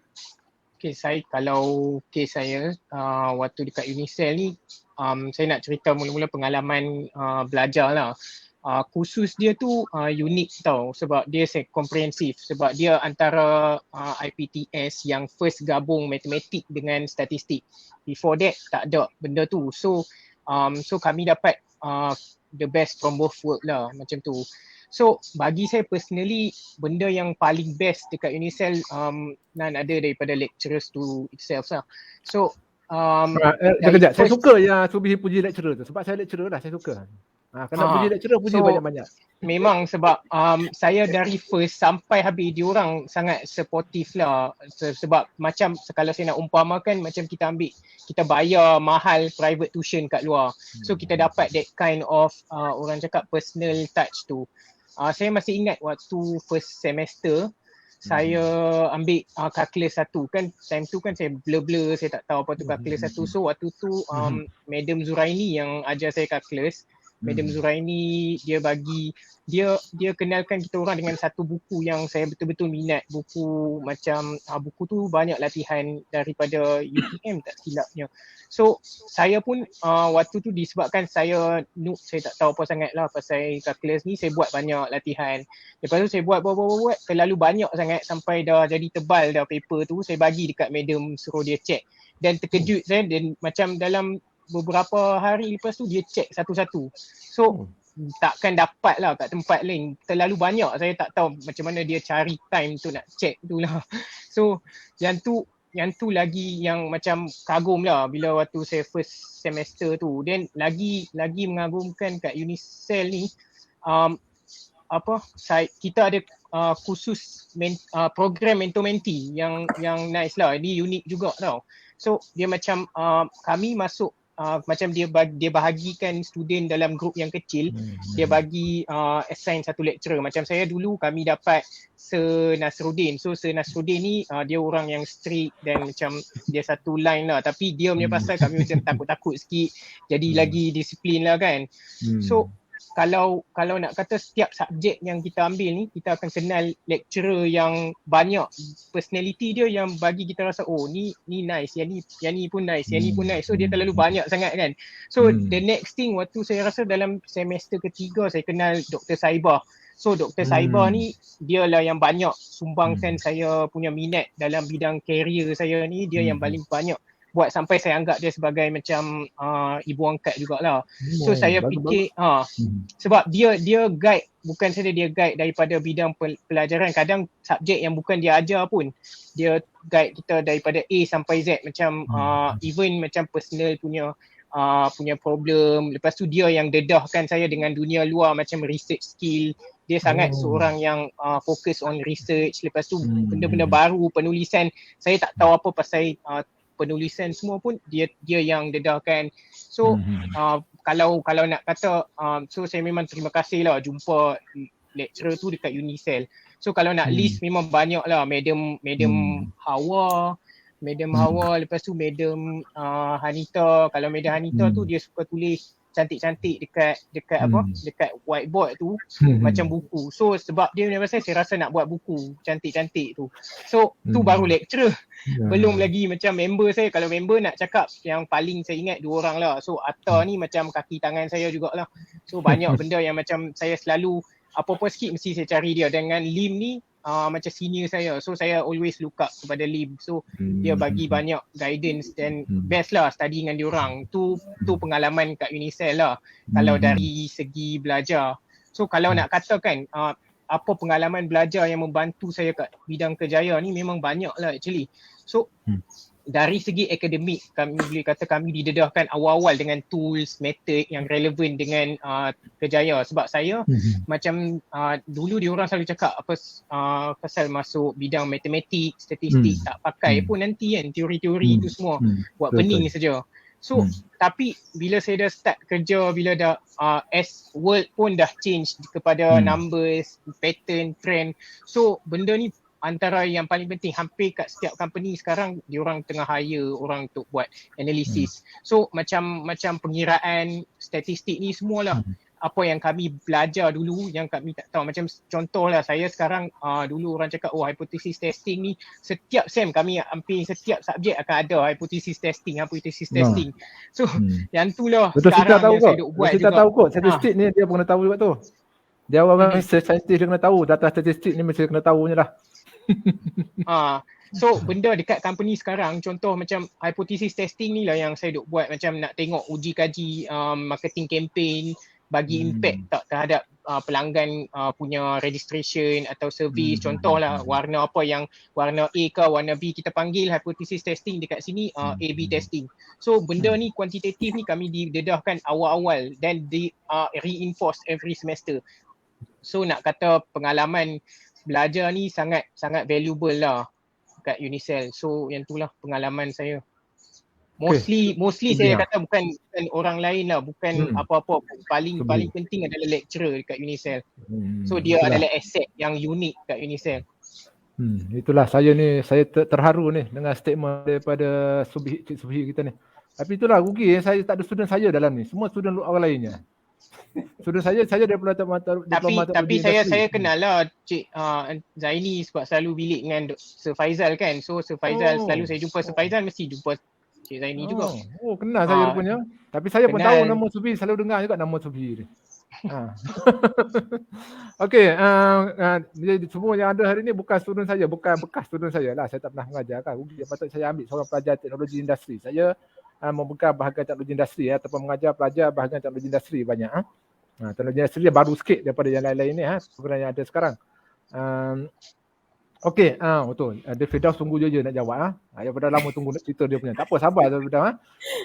Kalau kes saya waktu dekat Unicell ni, saya nak cerita mula-mula pengalaman belajar lah. Kursus dia tu unik tau, sebab dia komprehensif, sebab dia antara IPTS yang first gabung matematik dengan statistik. Before that tak ada benda tu. So kami dapat the best from both world lah, macam tu. So bagi saya personally, benda yang paling best dekat Unicell ada daripada lecturers tu itself lah. So sekejap, saya suka yang Subhi puji lecturer tu, sebab saya lecturer lah, saya suka. Kena puji lecturer, puji banyak-banyak. Memang sebab saya dari first sampai habis diorang sangat supportive lah. Sebab macam kalau saya nak umpamakan, macam kita bayar mahal private tuition kat luar. So kita dapat that kind of orang cakap personal touch tu. Saya masih ingat waktu first semester saya ambil kalkulus 1 kan, time tu kan saya blur, saya tak tahu apa tu kalkulus 1. So waktu tu Madam Zuraini yang ajar saya kalkulus. Madam Zuraini dia kenalkan kita orang dengan satu buku yang saya betul-betul minat. Buku macam buku tu banyak latihan daripada UTM tak silapnya. So saya pun waktu tu disebabkan saya noob, saya tak tahu apa sangat lah pasal kalkulus ni, saya buat banyak latihan. Lepas tu saya buat terlalu banyak sangat sampai dah jadi tebal dah paper tu. Saya bagi dekat madam, suruh dia check. Dan terkejut saya, dan macam dalam beberapa hari lepas tu dia check satu-satu. So takkan dapat lah kat tempat lain. Terlalu banyak, saya tak tahu macam mana dia cari time tu nak check tu lah. So yang tu yang tu lagi yang macam kagum lah bila waktu saya first semester tu. Then lagi mengagumkan kat Unicell ni, kita ada khusus program mentor-mentee yang nice lah. Ini unik juga tau. So dia macam kami masuk macam dia bahagikan student dalam grup yang kecil. Dia bagi assign satu lecturer. Macam saya dulu kami dapat Sir Nasruddin. So Sir Nasruddin ni dia orang yang strict dan macam dia satu line lah. Tapi dia punya pasal kami macam takut-takut sikit. Jadi lagi disiplin lah kan. So kalau nak kata setiap subjek yang kita ambil ni, kita akan kenal lecturer yang banyak personality dia yang bagi kita rasa ni nice, yang ni pun nice, yang ni pun nice. So dia terlalu banyak sangat kan. So the next thing waktu saya rasa dalam semester ketiga saya kenal Dr. Saibah. So Dr. Saibah ni dia lah yang banyak sumbangkan saya punya minat dalam bidang career saya ni. Dia yang paling banyak buat sampai saya anggap dia sebagai macam ibu angkat jugalah. So saya fikir sebab dia guide, bukan saja dia guide daripada bidang pelajaran, kadang subjek yang bukan dia ajar pun dia guide kita daripada A sampai Z, macam even macam personal punya problem. Lepas tu dia yang dedahkan saya dengan dunia luar macam research skill. Dia sangat seorang yang fokus on research. Lepas tu benda-benda baru, penulisan, saya tak tahu apa pasal penulisan semua pun dia yang dedahkan. So kalau nak kata so saya memang terima kasih lah jumpa lecturer tu dekat Unicell. So kalau nak list memang banyak lah. Madam Hawa, lepas tu Madam Hanita. Kalau Madam Hanita tu dia suka tulis cantik-cantik dekat whiteboard tu macam buku. So sebab dia punya pasal saya rasa nak buat buku cantik-cantik tu. So tu baru lecturer. Belum lagi macam member saya. Kalau member nak cakap yang paling saya ingat 2 orang lah. So Atta ni macam kaki tangan saya jugalah. So banyak benda yang macam saya selalu apa-apa sikit mesti saya cari dia. Dengan Lim ni macam senior saya. So saya always look up kepada Lim. So dia bagi banyak guidance dan best lah study dengan diorang. Tu pengalaman kat Unicell lah. Kalau dari segi belajar. So kalau nak katakan apa pengalaman belajar yang membantu saya kat bidang kerjaya ni memang banyak lah actually. So dari segi akademik, kami boleh kata kami didedahkan awal-awal dengan tools, method yang relevan dengan kerjaya. Sebab saya macam dulu diorang selalu cakap apa pasal masuk bidang matematik, statistik, tak pakai pun nanti kan teori-teori itu semua. Buat pening saja. So tapi bila saya dah start kerja, bila dah as world pun dah change kepada numbers, pattern, trend. So benda ni antara yang paling penting. Hampir kat setiap company sekarang diorang tengah hire orang untuk buat analisis. So macam pengiraan statistik ni semualah apa yang kami belajar dulu yang kami tak tahu. Macam contohlah saya sekarang dulu orang cakap hypothesis testing ni setiap sem kami hampir setiap subjek akan ada hypothesis testing. So yang tu lah sekarang yang saya duk buat juga. Tahu kot statistik ni dia pun kena tahu juga tu. Dia orang research scientist dia kena tahu data statistik ni mesti kena tahu je lah. So benda dekat company sekarang contoh macam hypothesis testing ni lah yang saya duk buat, macam nak tengok uji kaji marketing campaign bagi impact tak terhadap pelanggan punya registration atau service. Contohlah warna apa yang warna A ke warna B, kita panggil hypothesis testing dekat sini A/B testing. So benda ni kuantitatif ni kami didedahkan awal-awal dan di reinforce every semester. So nak kata pengalaman belajar ni sangat valuable lah kat Unicell. So yang itulah pengalaman saya. Mostly saya kata bukan orang lain lah, bukan apa-apa. Paling penting adalah lecturer dekat Unicell. So dia adalah asset yang unik kat Unicell. Itulah saya terharu ni dengan statement daripada Subhi kita ni. Tapi itulah rugi saya tak ada student saya dalam ni. Semua student orang lainnya. Student saya daripada tapi saya kenal lah Cik Zaini sebab selalu bilik dengan Sir Faizal kan. So Sir Faizal selalu saya jumpa Sir Faizal mesti jumpa Cik Zaini juga. Kenal saya rupanya. Tapi saya pun tahu nama Subhi, selalu dengar juga nama Subhi ni. Okey, semua yang ada hari ni bukan student saya, bukan bekas student saya lah. Saya tak pernah mengajar kan. Rugi patut saya ambil seorang pelajar teknologi industri. Saya membuka bahagian teknologi industri ataupun mengajar pelajar bahagian teknologi industri banyak. Teknologi industri dia baru sikit daripada yang lain-lain ni program yang ada sekarang. Okey, betul. Dia Firdaus tunggu je nak jawab. Daripada lama tunggu nak cerita dia punya. Tak apa, sabar Firdaus.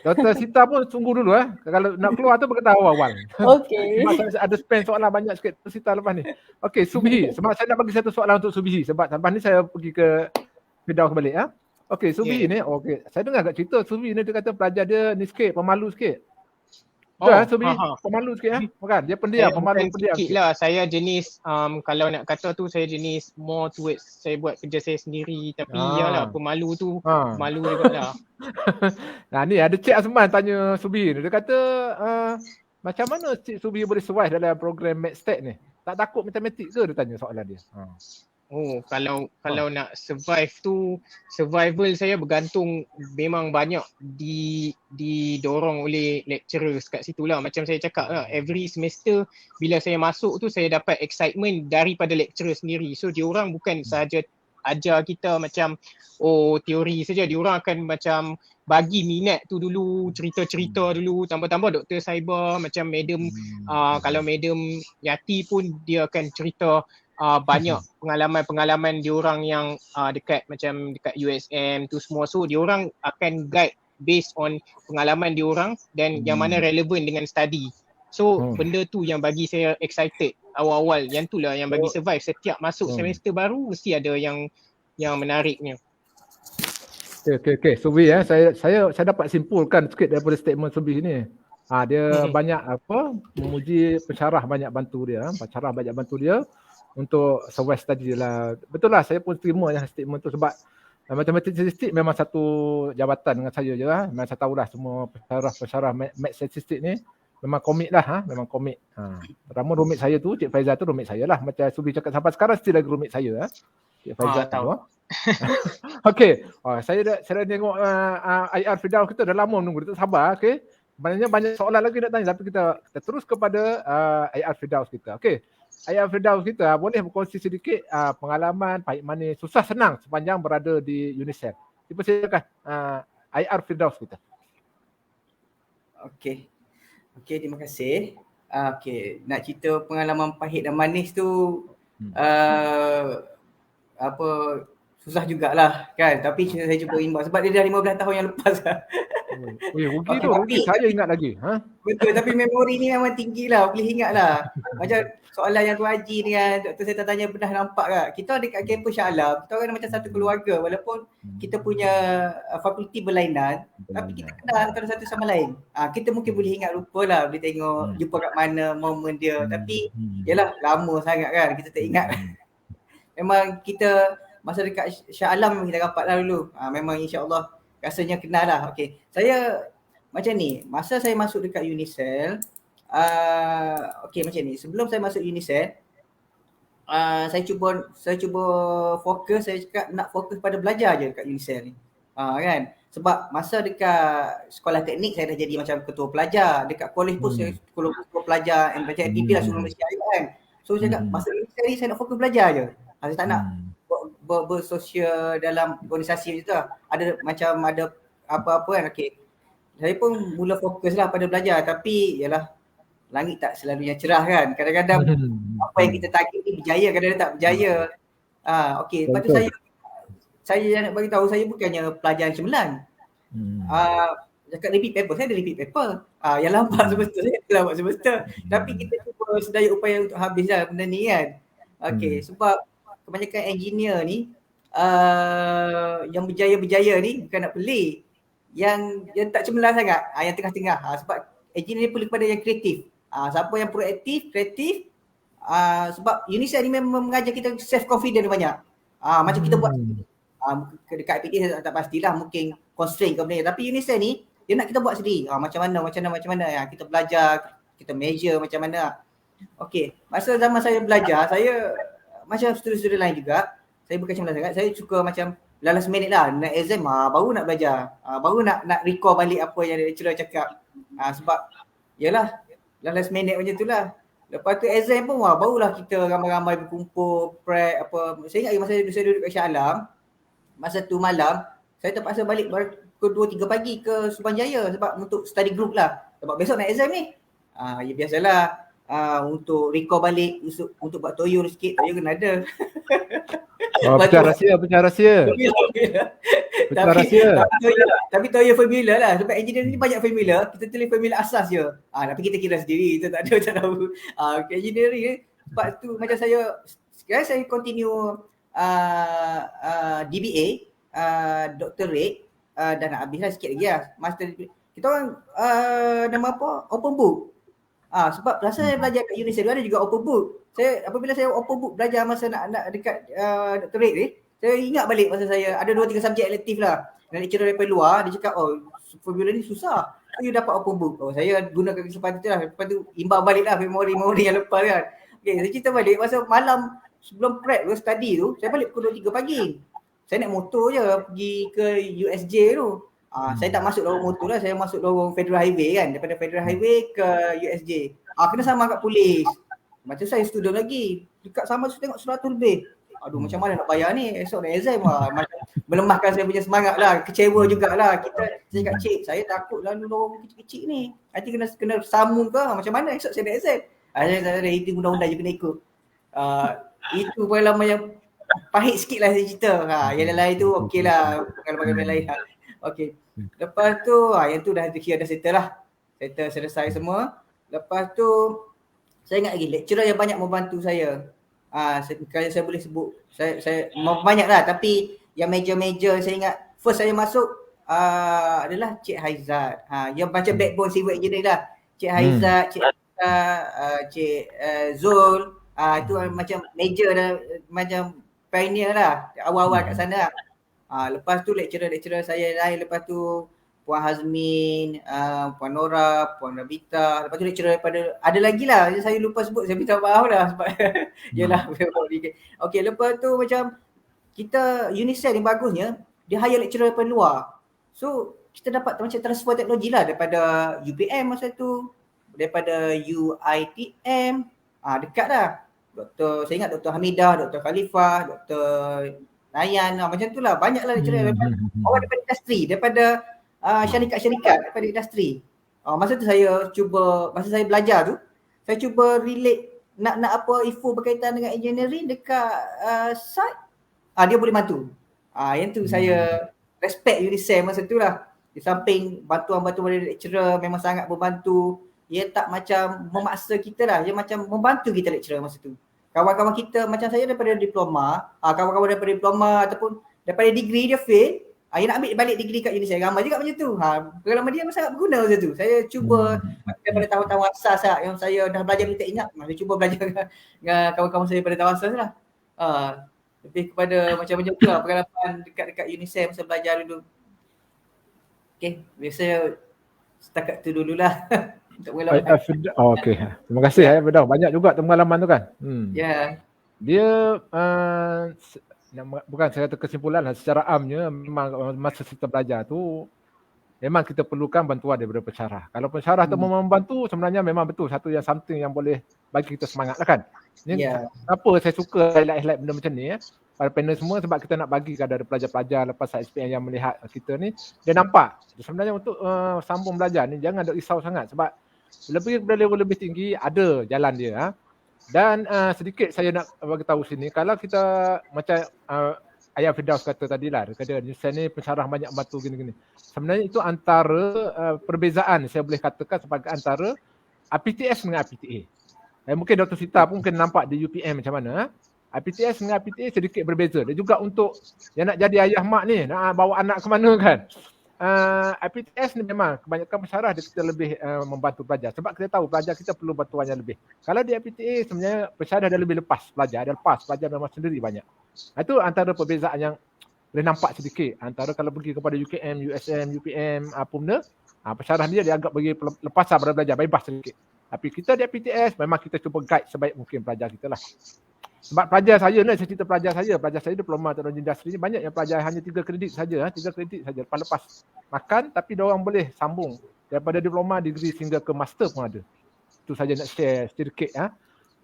Dr. Sita pun tunggu dulu. Kalau nak keluar tu beritahu awal. Okey. Sebab saya ada spend soalan banyak sikit Dr. Sita lepas ni. Okey, Subhi. Sebab saya nak bagi satu soalan untuk Subhi. Sebab lepas ni saya pergi ke Firdaus balik. Okey, Subhi ni. Okey, saya dengar kat cerita Subhi ni dia kata pelajar dia ni sikit, pemalu sikit. Betul Subhi? Pemalu sikit Bukan? Dia pendiam, pemalu pendiam sikit lah. Saya jenis kalau nak kata tu saya jenis more towards saya buat kerja saya sendiri, tapi yalah pemalu tu malu jugalah. Nah ni ada Cik Azman tanya Subhi ni. Dia kata macam mana Cik Subhi boleh survive dalam program MedStat ni? Tak takut matematik ke, dia tanya soalan dia. Kalau nak survive tu, survival saya bergantung memang banyak didorong oleh lecturers kat situ lah. Macam saya cakap lah, every semester bila saya masuk tu saya dapat excitement daripada lecturer sendiri. So diorang bukan sahaja ajar kita macam teori saja, diorang akan macam bagi minat tu dulu, cerita-cerita dulu, tambah-tambah Dr. Saiba macam madam kalau madam Yati pun dia akan cerita banyak pengalaman diorang yang dekat USM tu semua. So diorang akan guide based on pengalaman diorang dan yang mana relevan dengan study. So benda tu yang bagi saya excited awal-awal. Yang tu lah yang bagi survive. Setiap masuk semester baru mesti ada yang menariknya. Okey. Subhi saya dapat simpulkan sikit daripada statement Subhi ni. Dia banyak memuji pensyarah banyak bantu dia. Pensyarah banyak bantu dia untuk survive study lah. Betul lah, saya pun terima yang statement tu sebab matematik statistik memang satu jabatan dengan saya je lah. Memang saya tahulah semua pensyarah mat statistik ni memang komit lah. Memang komit. Pertama roommate saya tu, Cik Faizal tu roommate saya lah. Macam Subhi cakap sampai sekarang still lagi roommate saya. Cik Faizal tahu. Okey. Saya dah tengok IR Firdaus kita dah lama menunggu. Dia tak sabar. Okey. Sebenarnya banyak soalan lagi nak tanya tapi kita terus kepada IR Firdaus kita. Okey. IR Firdaus kita boleh berkongsi sedikit pengalaman pahit manis, susah senang sepanjang berada di UNICEF. Dipersilakan IR Firdaus kita. Okey, terima kasih. Okey, nak cerita pengalaman pahit dan manis tu susah jugalah kan, tapi saya cuba imbas sebab dia dah 15 tahun yang lepas lah. Rugi saya ingat lagi. Betul, tapi memori ni memang tinggi lah, boleh ingat lah. Macam soalan yang Tuan Haji ni kan, Dr. Seta tanya pernah nampak tak? Kita dekat kampus Shah Alam, kita orang macam satu keluarga walaupun kita punya fakulti berlainan, tapi kita kenal antara satu sama lain. Kita mungkin boleh ingat lupa lah, boleh tengok jumpa kat mana momen dia, tapi yalah lama sangat kan, kita tak ingat. Memang kita masa dekat Shah Alam memang kita rapat lah dulu. Memang insya-Allah rasanya kenal lah. Okey. Saya macam ni, masa saya masuk dekat Unicel, okey macam ni. Sebelum saya masuk Unicel, saya cuba fokus, saya cakap nak fokus pada belajar je dekat Unicel ni. Kan? Sebab masa dekat sekolah teknik saya dah jadi macam ketua pelajar, dekat kolej pun saya ketua pelajar and baca aktiviti lah seluruh Malaysia kan. So saya cakap masa Unicel ni saya nak fokus belajar je. Saya tak nak bersosial dalam organisasi macam tu lah. Ada apa-apa kan. Okay. Saya pun mula fokus lah pada belajar, tapi yalah langit tak selalunya cerah kan. Kadang-kadang apa yang kita target ni berjaya, kadang-kadang tak berjaya. Okay. Lepas tu saya nak bagi tahu saya bukannya pelajar yang cemerlang. Cakap repeat paper, saya ada repeat paper. Yang lambat semester saya ada lambat semester. Tapi kita cuba sedaya upaya untuk habis lah benda ni kan. Okay. Sebab kebanyakan engineer ni yang berjaya-berjaya ni bukan nak pelik, yang tak cemerlang sangat, yang tengah-tengah. Sebab engineer ni perlu kepada yang kreatif. Siapa yang proaktif, kreatif, sebab Unicef ni memang mengajar kita self confidence banyak. Macam kita buat dekat IPT saya tak pastilah, mungkin constraint ke benda, tapi Unicef ni dia nak kita buat sendiri. Macam mana kita belajar, kita measure macam mana. Okey, masa zaman saya belajar, saya macam student-student lain juga, saya bukan cemerlang sangat, saya suka macam last minute lah, nak exam baru nak belajar, baru nak recall balik apa yang lecturer cakap. Sebab yalah last minute macam tu lah. Lepas tu exam pun barulah kita ramai-ramai berkumpul, prep apa. Saya ingat masa saya duduk kat Shah Alam, masa tu malam, saya terpaksa balik pukul 2-3 pagi ke Subanjaya sebab untuk study group lah. Sebab besok nak exam ni. Ya biasalah, untuk recall balik untuk buat toyo sikit, toyo kena ada. Pecah rahsia. Pecah rahsia. Tapi toyo formula lah. Sebab engineering ni banyak formula, kita tulis formula asas je. Tapi kita kira sendiri, kita tak tahu. Engineering ni, sebab tu macam sekarang saya continue DBA, doctorate, dah nak habis lah sikit lagi lah. Master, kita orang nama apa? Open book. Sebab rasa saya belajar kat universiti ada juga open book. Apabila saya open book belajar masa nak dekat doctorate ni, saya ingat balik masa saya ada 2-3 subjek elektif lah. Dan lecturer daripada luar, dia cakap, formula ni susah. You dapat open book. Saya gunakan kesempatan tu lah. Lepas tu imbang balik lah memori yang lepas kan. Okay, saya cerita balik masa malam sebelum prep tu, study tu, saya balik pukul 2-3 pagi. Saya naik motor je pergi ke USJ tu. Saya tak masuk lorong motor lah, saya masuk lorong Federal Highway kan. Daripada Federal Highway ke USJ. Kena sama kat polis. Macam saya student lagi. Dekat sama tu tengok 100 lebih. Aduh, macam mana nak bayar ni? Esok nak exam lah. Macam melemahkan saya punya semangat lah. Kecewa jugalah. Saya cakap, cik, saya takut lalu lorong kecil-kecil ni. Nanti kena sambung ke? Macam mana esok saya nak exam? Saya tak ada, itu undang-undang je kena ikut. Itu pengalaman yang pahit sikit lah saya cerita. Yang lain tu okey lah. Pengalaman lain lah. Okey. Lepas tu, yang tu dah settle lah. Selesai semua. Lepas tu, saya ingat lagi lecturer yang banyak membantu saya. Kalau saya boleh sebut, saya banyak lah. Tapi yang major saya ingat, first saya masuk adalah Cik Haizat. Yang macam backbone civil engineering lah. Cik Haizat, Cik Cik Zul. Itu macam major dan macam pioneer lah. Awal-awal kat sana lah. Lepas tu lecturer saya lain, lepas tu Puan Hazmin, Puan Nora, Puan Rabita, lepas tu lecturer daripada, ada lagi lah, saya lupa sebut, saya minta maaf lah sebab yelah. Okay, lepas tu macam kita UNICEF ni bagusnya, dia hire lecturer daripada luar. So kita dapat macam transfer teknologi lah daripada UPM masa tu, daripada UITM, dekat lah. Saya ingat Dr. Hamidah, Dr. Khalifah, Dr. Nayan, macam tu lah. Banyak lah lecturer daripada orang daripada industri, daripada syarikat-syarikat, daripada industri. Masa tu saya cuba, masa saya belajar tu, saya cuba relate nak apa info berkaitan dengan engineering dekat site, dia boleh bantu. Yang tu saya respect UNICEF masa tu lah. Di samping bantuan-bantuan dari lecturer memang sangat membantu. Dia tak macam memaksa kita lah, dia macam membantu kita lecturer masa tu. Kawan-kawan kita macam saya daripada diploma, kawan-kawan daripada diploma ataupun daripada degree dia fail, dia nak ambil balik degree kat UNICEF. Ramai juga macam tu. Pengalaman dia sangat berguna masa tu. Saya cuba daripada tahun-tahun asas lah, yang saya dah belajar tak ingat, saya cuba belajar dengan kawan-kawan saya daripada tahun asas lah. Lebih kepada macam-macam tu lah pengalaman dekat UNICEF masa belajar dulu. Okay, biasa setakat tu dululah. Okey. Terima kasih Firdaus. Banyak juga pengalaman tu kan. Ya. Dia bukan saya kata kesimpulan lah, secara amnya memang masa kita belajar tu memang kita perlukan bantuan daripada pensyarah. Kalau pensyarah tu membantu, sebenarnya memang betul satu yang something yang boleh bagi kita semangat lah kan. Ini kenapa saya suka highlight benda macam ni pada panel semua, sebab kita nak bagi kepada pelajar-pelajar lepas SPM yang melihat kita ni, dia nampak sebenarnya untuk sambung belajar ni jangan ada risau sangat, sebab lebih kepada level lebih tinggi ada jalan dia. Dan sedikit saya nak bagi tahu sini, kalau kita macam Ayah Firdaus kata tadi lah, dia kata UNICEF ni pensyarah banyak bantu gini-gini. Sebenarnya itu antara perbezaan saya boleh katakan sebagai antara APTS dengan APTA. Mungkin Dr. Sita pun mungkin nampak di UPM macam mana. APTS dengan APTA sedikit berbeza. Dia juga untuk yang nak jadi ayah mak ni, nak bawa anak ke mana kan. APTS ni memang kebanyakan pensyarah dia kita lebih membantu pelajar, sebab kita tahu pelajar kita perlu bantuan yang lebih. Kalau di APTA sebenarnya pensyarah dah lebih lepas pelajar, memang sendiri banyak. Itu antara perbezaan yang boleh nampak sedikit antara kalau pergi kepada UKM, USM, UPM, PUMNA, pensyarah dia dianggap bagi lepasan pada belajar, bebas sedikit. Tapi kita di APTS memang kita cuba guide sebaik mungkin pelajar kita lah. Sebab pelajar saya ni, saya cerita pelajar saya diploma teknologi industri ni banyak yang pelajar hanya 3 kredit saja, 3 kredit saja lepas makan, tapi diorang boleh sambung daripada diploma, degree hingga ke master pun ada. Itu saja nak share sedikit.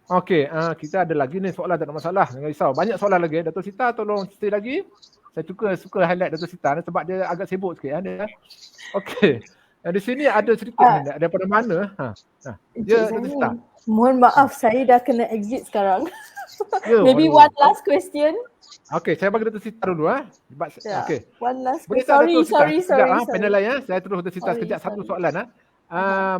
Okey, kita ada lagi ni soalan, tak ada masalah, jangan risau. Banyak soalan lagi. Dato' Sita tolong stay lagi. Saya suka highlight Dato' Sita ni sebab dia agak sibuk sikit. Okey. Di sini ada sedikit ni, daripada mana? Ya, Dr. Sita. Mohon maaf, saya dah kena exit sekarang. Ya, Maybe waduh. one last question. Okey, saya bagi Dr. Sita dulu. Ya, Okey. one last Boleh question. tak Dr. Sita? Sekejap, Sorry. panel lain. Saya terus Dr. Sita sekejap satu soalan.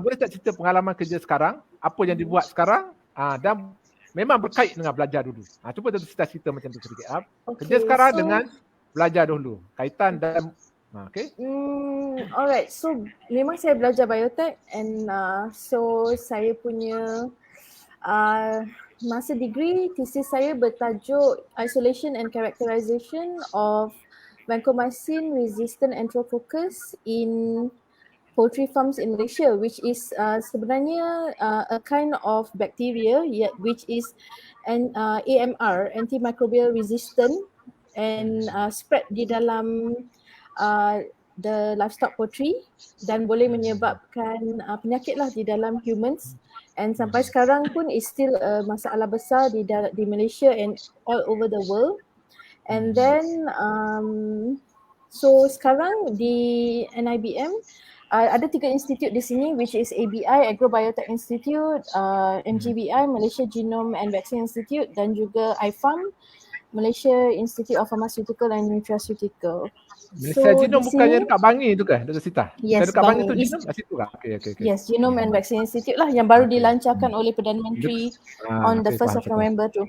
Boleh tak cerita pengalaman kerja sekarang? Apa yang dibuat sekarang? Dan memang berkait dengan belajar dulu. Cuba Dr. Sita cerita macam tu sedikit. Kerja sekarang dengan belajar dulu. Kaitan dan alright, so memang saya belajar biotech and so saya punya masa degree thesis saya bertajuk Isolation and Characterization of Vancomycin Resistant Enterococcus in Poultry Farms in Malaysia, which is sebenarnya a kind of bacteria which is an AMR, antimicrobial resistant, and spread di dalam the livestock poultry dan boleh menyebabkan penyakit lah di dalam humans, and sampai sekarang pun is still masalah besar di Malaysia and all over the world. And then so sekarang di NIBM ada 3 institut di sini, which is ABI, Agrobiotech Institute, MGBI, Malaysia Genome and Vaccine Institute, dan juga IFAM, Malaysia Institute of Pharmaceutical and Nutraceutical. Malaysia Genome bukannya dekat Bangi tu ke, Dr. Sita? Yes, dekat Bangi tu Bangi. Genome kat situ ke? Okay. Yes, Genome and Vaccine Institute lah yang baru dilancarkan oleh Perdana Menteri on the 1st of November tu.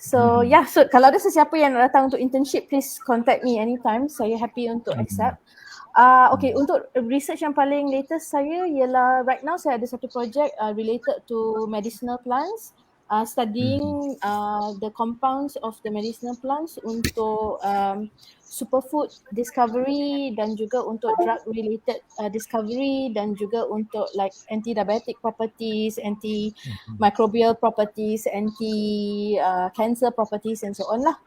So so kalau ada sesiapa yang nak datang untuk internship, please contact me anytime. Saya happy untuk accept. Okay, untuk research yang paling latest saya ialah right now saya ada satu project related to medicinal plants, studying the compounds of the medicinal plants untuk superfood discovery dan juga untuk drug related discovery dan juga untuk like anti-diabetic properties, anti-microbial properties, anti-cancer properties and so on lah.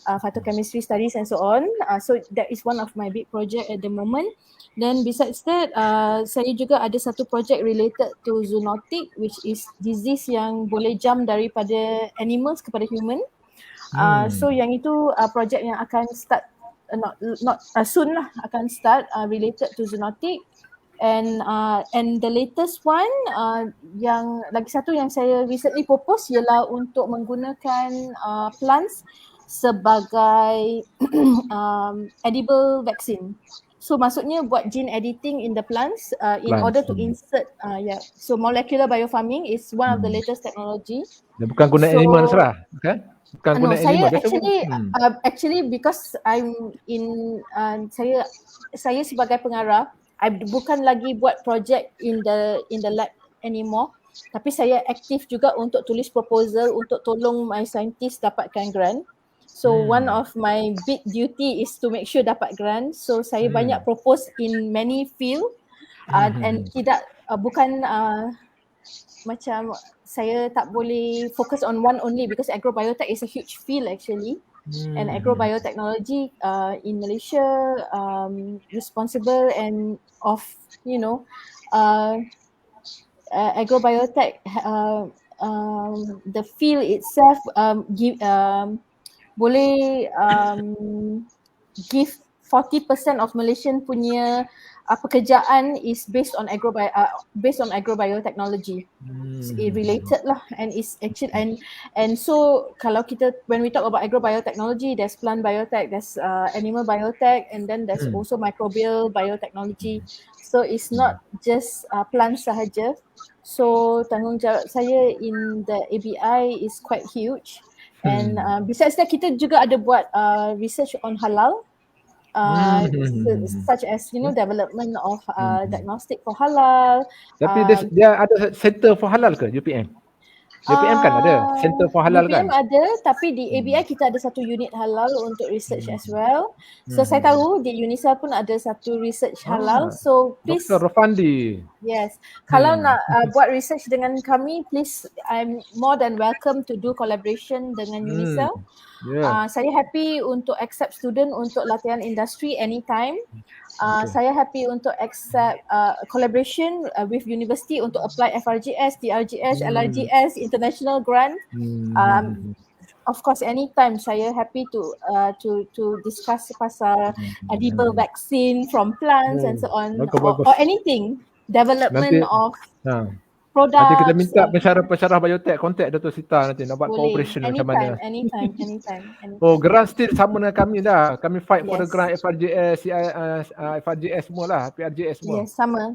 Phytochemistry studies and so on. So that is one of my big project at the moment. Then besides that, saya juga ada satu project related to zoonotic, which is disease yang boleh jump daripada animals kepada human. So yang itu project yang akan start not soon lah, akan start related to zoonotic. And the latest one yang lagi satu yang saya recently propose ialah untuk menggunakan plants sebagai edible vaccine. So maksudnya buat gene editing in the plants in order to insert so molecular biofarming is one of the latest technology. Dia bukan guna animals lah, kan? Bukan guna saya animal. actually because I'm in saya sebagai pengarah, I bukan lagi buat project in the lab anymore, tapi saya aktif juga untuk tulis proposal untuk tolong my scientist dapatkan grant. So one of my big duty is to make sure dapat grant. So saya banyak propose in many field and tidak bukan macam saya tak boleh focus on one only because agrobiotech is a huge field actually. And agrobiotechnology in Malaysia responsible and of agrobiotech the field itself boleh give 40% of Malaysian punya pekerjaan is based on agrobiotechnology. Related lah, and is actually and so kalau kita when we talk about agrobiotechnology, there's plant biotech, there's animal biotech, and then there's also microbial biotechnology. So it's not just plants sahaja. So tanggungjawab saya in the ABI is quite huge. And besides that, kita juga ada buat research on halal, such as development of diagnostic for halal. Tapi dia ada center for halal ke UPM? UPM kan ada center for halal kan? UPM ada, tapi di ABI kita ada satu unit halal untuk research as well. So saya tahu di UNISA pun ada satu research halal. So please Dr. Rofandi. Yes. Kalau nak buat research dengan kami, please, I'm more than welcome to do collaboration dengan UNISA. Saya happy untuk accept student untuk latihan industri anytime. Saya happy untuk accept collaboration with university untuk apply FRGS, DRGS, LRGS, international grant. Of course, anytime saya happy to discuss pasal edible vaccine from plants and so on, Bagus. or anything development Nanti- of Ha. products. Nanti kita minta pensyarah biotek kontak Dr. Sita nanti nak buat boleh. cooperation macam mana. Anytime. Oh, grant still sama dengan kami dah. Kami fight for the Yes. grant FRJS, FRJS semua lah, PRJS semua. Yes, sama.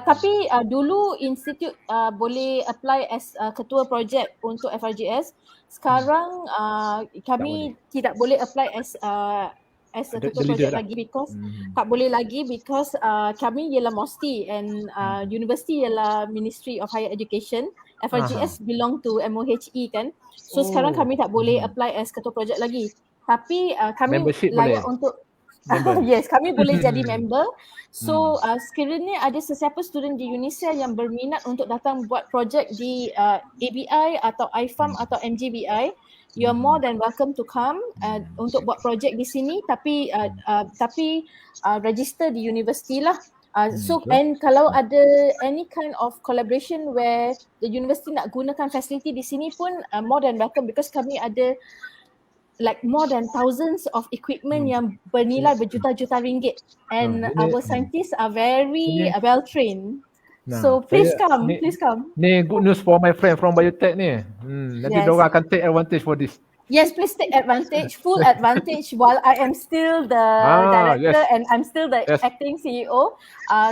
Tapi dulu institute boleh apply as ketua projek untuk FRGS. Sekarang kami tidak boleh apply as a ketua projek lagi because tak boleh lagi because kami ialah MOSTI and university ialah Ministry of Higher Education. FRGS belong to MOHE kan. So sekarang kami tak boleh apply as ketua projek lagi. Tapi kami Membership layak boleh? untuk Member. yes, kami boleh jadi member. So sekiranya ada sesiapa student di UNISEL yang berminat untuk datang buat projek di ABI atau IFAM atau MGBI, you are more than welcome to come untuk buat projek di sini, tapi register di universiti lah. So and kalau ada any kind of collaboration where the university nak gunakan facility di sini pun more than welcome because kami ada like more than thousands of equipment yang bernilai berjuta-juta ringgit and our scientists are very well trained. So please come. Ni good news for my friend from biotech ni. Nanti Yes. diorang akan take advantage for this. Yes, please take advantage, full advantage while I am still the director and I'm still the acting CEO.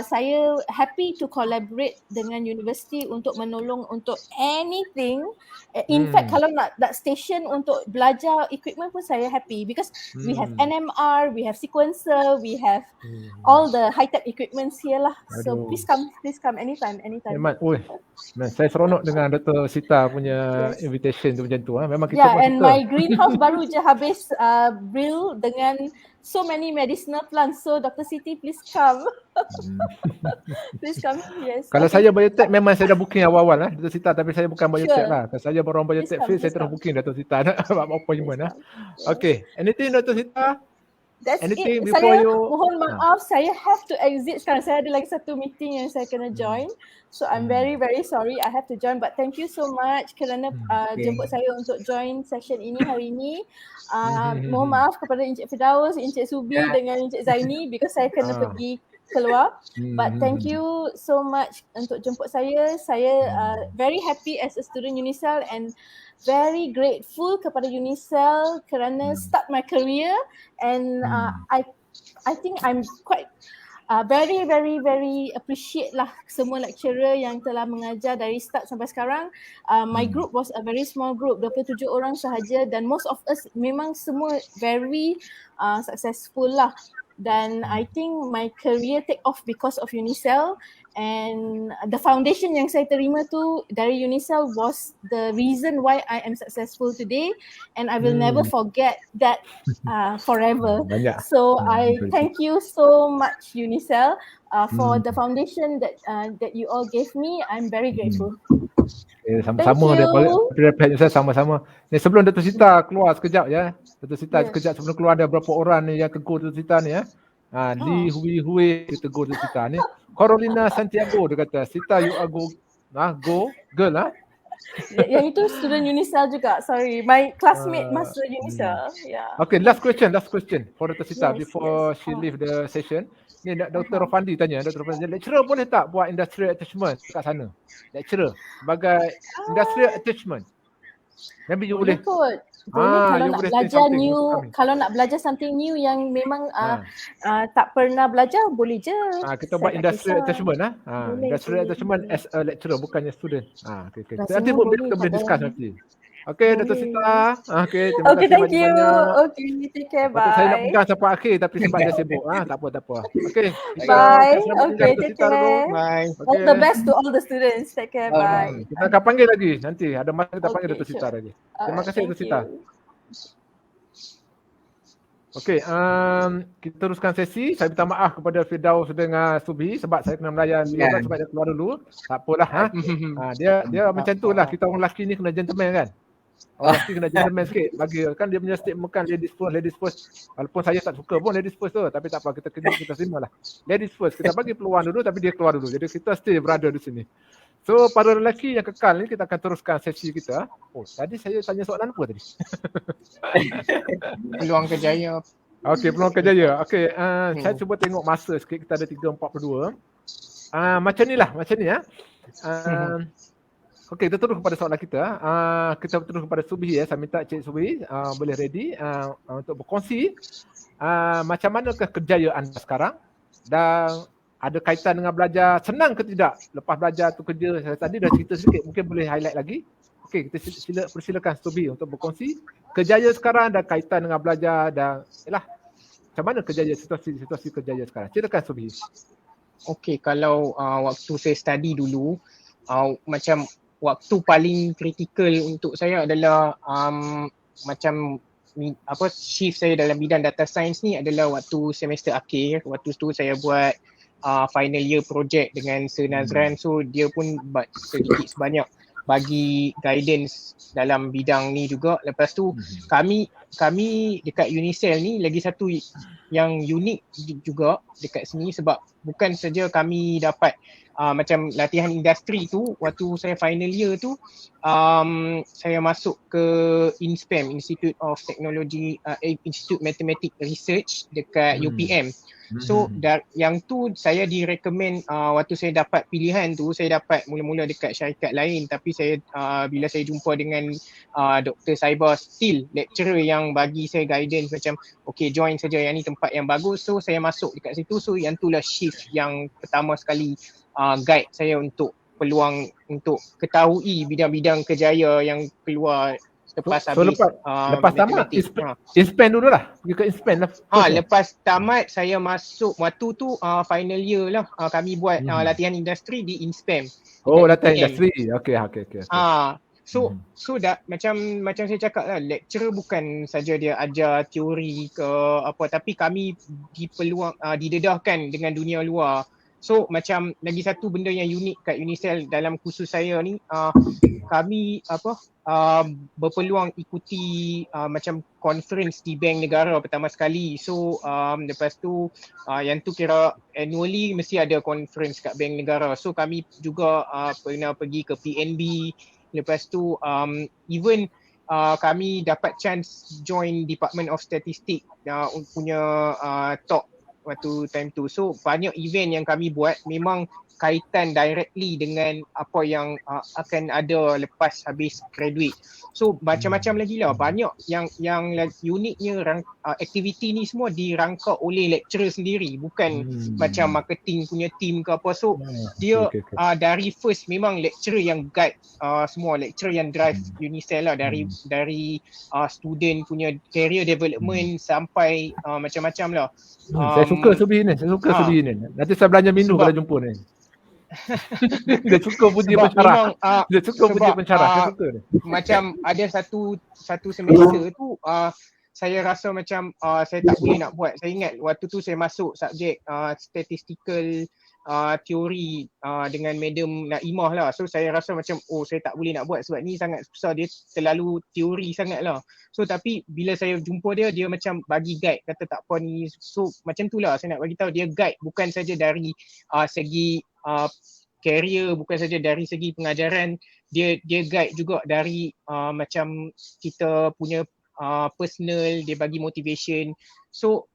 Saya happy to collaborate dengan university untuk menolong untuk anything. In fact, kalau nak station untuk belajar equipment pun saya happy because we have NMR, we have sequencer, we have all the high-tech equipments here lah. So please come anytime. Memang, saya seronok dengan Dr. Sita punya invitation tu macam tu. Memang kita Yeah, pun and suka. my greenhouse baru je habis brill dengan so many medicinal plants. So Dr. Siti, please come. Please come. Yes. Kalau saya biotech memang saya dah booking awal-awal lah Dr. Sita, tapi saya bukan biotech Sure. lah. Kalau saya orang biotech Please come, field, saya please terus come. booking Dr. Sita nak buat appointment lah. Okay, anything Dr. Sita? That's Anything it. before Saya you- mohon maaf, saya have to exit sekarang. Saya ada lagi satu meeting yang saya kena join. So I'm very sorry I have to join, but thank you so much kerana jemput saya untuk join session ini hari ini. Mohon maaf kepada Encik Firdaus, Encik Subi dengan Encik Zaini because saya kena pergi keluar. But thank you so much untuk jemput saya. Saya very happy as a student UNISEL and very grateful kepada UNISEL kerana start my career and I think I'm quite very appreciate lah semua lecturer yang telah mengajar dari start sampai sekarang. My group was a very small group, 27 orang sahaja dan most of us memang semua very successful lah. Dan I think my career take off because of UNISEL and the foundation yang saya terima tu dari UNISEL was the reason why I am successful today and I will never forget that forever. Banyak. So I thank you so much UNISEL for the foundation that you all gave me. I'm very grateful. Sama-sama Thank you. daripada pihak saya sama-sama. Ni sebelum Dr. Sita keluar sekejap ya. Dr. Sita sekejap sebelum keluar ada berapa orang ni yang tegur Dr. Sita ni ya. Li Hui tegur Dr. Sita ni. Carolina Santiago dia kata, Sita you are go girl lah. Yang itu student UNISEL juga. Sorry, my classmate masa UNISEL. Yeah. Okay, last question for Dr. Sita Yes, before she leave the session. Ni Dr. Rofandi tanya, Dr. Rofandi, lecturer boleh tak buat industrial attachment kat sana? Lecturer sebagai industrial attachment. Maybe you boleh. Boleh kalau you nak boleh say belajar something new, untuk kami. kalau nak belajar something new yang memang tak pernah belajar, boleh je. Kita Saya buat tak industrial kisah. attachment Boleh, industrial boleh, attachment boleh. as a lecturer bukannya student. Okay. Rasanya Nanti boleh, kita boleh tak discuss ada. nanti. Okay, Dr. Boleh. Sita. Okay, terima Okay, kasih thank you. banyak-banyak. Okay, take care. Patut saya nak Bye. pegang sampai akhir tapi sebab dia sibuk. Tak apa. Okay. Bye. Selamat tinggal Okay, Dr. take Sita dulu. care. Bye. All the best to all the students. Take care. Bye. Kita akan panggil lagi nanti. Ada masa kita panggil Okay, Dr. Sita sure. lagi. Terima Alright, kasih Dr. thank Sita. you. Okey, kita teruskan sesi. Saya minta maaf kepada Firdaus dengan Subi sebab saya kena melayan dia sebab dia keluar dulu. Tak apalah. Dia macam tu lah. Kita orang lelaki ni kena gentleman kan. Orang lelaki kena gentleman sikit. Bagi kan dia punya statement kan ladies first. Walaupun saya tak suka pun ladies first tu. Tapi tak apa, kita terima lah. Ladies first. Kita bagi peluang dulu tapi dia keluar dulu. Jadi kita stay berada di sini. So para lelaki yang kekal ni kita akan teruskan sesi kita. Oh, tadi saya tanya soalan apa tadi? Peluang kejayaan. Okey, peluang kejayaan. Okey, saya cuba tengok masa sikit, kita ada 3:42. Macam ni lah, macam ni ya. Okey, kita terus kepada soalan kita. Kita terus kepada Subhi ya. Saya minta Cik Subhi boleh ready untuk berkongsi macam manakah kerjaya anda sekarang dan ada kaitan dengan belajar, senang ke tidak lepas belajar tu kerja. Saya tadi dah cerita sikit, mungkin boleh highlight lagi. Okey, kita persilakan Subhi untuk berkongsi kerjaya sekarang dan kaitan dengan belajar dan macam mana kerjaya, situasi kerjaya sekarang. Silakan Subhi. Okey, kalau waktu saya study dulu, macam waktu paling kritikal untuk saya adalah macam shift saya dalam bidang data science ni adalah waktu semester akhir. Waktu tu saya buat final year project dengan Sir Nazran, so dia pun sedikit sebanyak bagi guidance dalam bidang ni juga. Lepas tu kami dekat Unicell ni lagi satu yang unik juga dekat sini, sebab bukan saja kami dapat macam latihan industri tu, waktu saya final year tu saya masuk ke INSPAM, Institute of Technology, Institute Mathematics Research dekat UPM. So yang tu saya direkomend waktu saya dapat pilihan tu, saya dapat mula-mula dekat syarikat lain, tapi saya bila saya jumpa dengan Dr. Saibah, still lecturer yang bagi saya guidance macam okay, join saja, yang ni tempat yang bagus. So saya masuk dekat situ. So yang itulah shift yang pertama sekali guide saya untuk peluang untuk ketahui bidang-bidang kerjaya yang keluar lepas habis lepas tamat INSPAM dulu lah, pergi ke INSPAM lah. Lepas tamat saya masuk waktu tu final year lah, kami buat latihan industri di INSPAM. Latihan industri. Okey. So macam saya cakap lah, lecturer bukan saja dia ajar teori ke apa, tapi kami didedahkan dengan dunia luar. So macam lagi satu benda yang unik kat Unicell dalam kursus saya ni, kami berpeluang ikuti macam conference di Bank Negara pertama sekali. So lepas tu yang tu kira annually mesti ada conference kat Bank Negara. So kami juga pernah pergi ke PNB. Lepas tu even kami dapat chance join Department of Statistics punya talk waktu time tu. So banyak event yang kami buat memang kaitan directly dengan apa yang akan ada lepas habis graduate. So macam-macam lagi lah, banyak yang uniknya aktiviti ni semua dirangka oleh lecturer sendiri, bukan macam marketing punya team ke apa. So dia dari first memang lecturer yang guide semua, lecturer yang drive Unicell lah, dari student punya career development sampai macam-macam lah. Saya suka Subhi ni, nanti saya belanja minum kalau jumpa ni. Dia suka puji pensyarah. Saya suka ni. Macam ada satu semester tu saya rasa macam saya tak boleh nak buat. Saya ingat waktu tu saya masuk subjek statistical teori dengan Madam Naimah lah. So saya rasa macam saya tak boleh nak buat sebab ni sangat susah, dia terlalu teori sangat lah. So tapi bila saya jumpa dia macam bagi guide, kata tak apa ni. So macam tu lah saya nak bagi tahu, dia guide bukan saja dari segi career, bukan saja dari segi pengajaran, dia guide juga dari macam kita punya personal, dia bagi motivation. So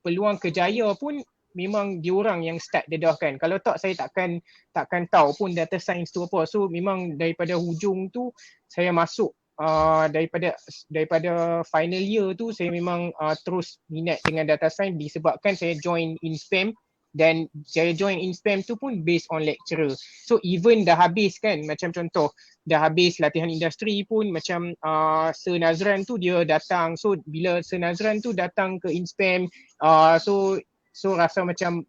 peluang kerjaya pun memang diorang yang start dedahkan. Kalau tak saya takkan tahu pun data science tu apa. So memang daripada hujung tu saya masuk daripada final year tu saya memang terus minat dengan data science disebabkan saya join INSPAM. Dan saya join INSPAM tu pun based on lecturer. So even dah habis kan, macam contoh dah habis latihan industri pun macam Sir Nazran tu dia datang. So bila Sir Nazran tu datang ke INSPAM, so rasa macam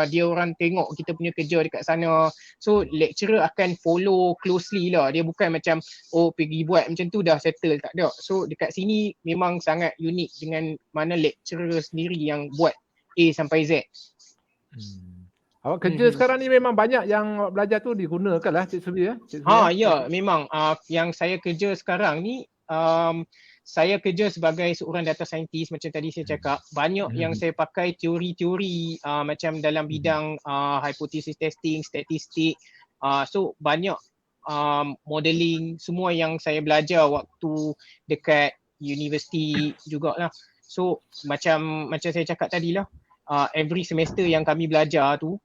dia orang tengok kita punya kerja dekat sana. So lecturer akan follow closely lah. Dia bukan macam pergi buat macam tu dah settle, tak ada. So dekat sini memang sangat unik dengan mana lecturer sendiri yang buat A sampai Z. Awak kerja sekarang ni memang banyak yang awak belajar tu digunakan lah Cik Subhi ya? Ya memang yang saya kerja sekarang ni saya kerja sebagai seorang data scientist. Macam tadi saya cakap, banyak yang saya pakai teori-teori macam dalam bidang hypothesis testing, statistik, So banyak modeling semua yang saya belajar waktu dekat universiti jugalah. So macam saya cakap tadi lah, every semester yang kami belajar tu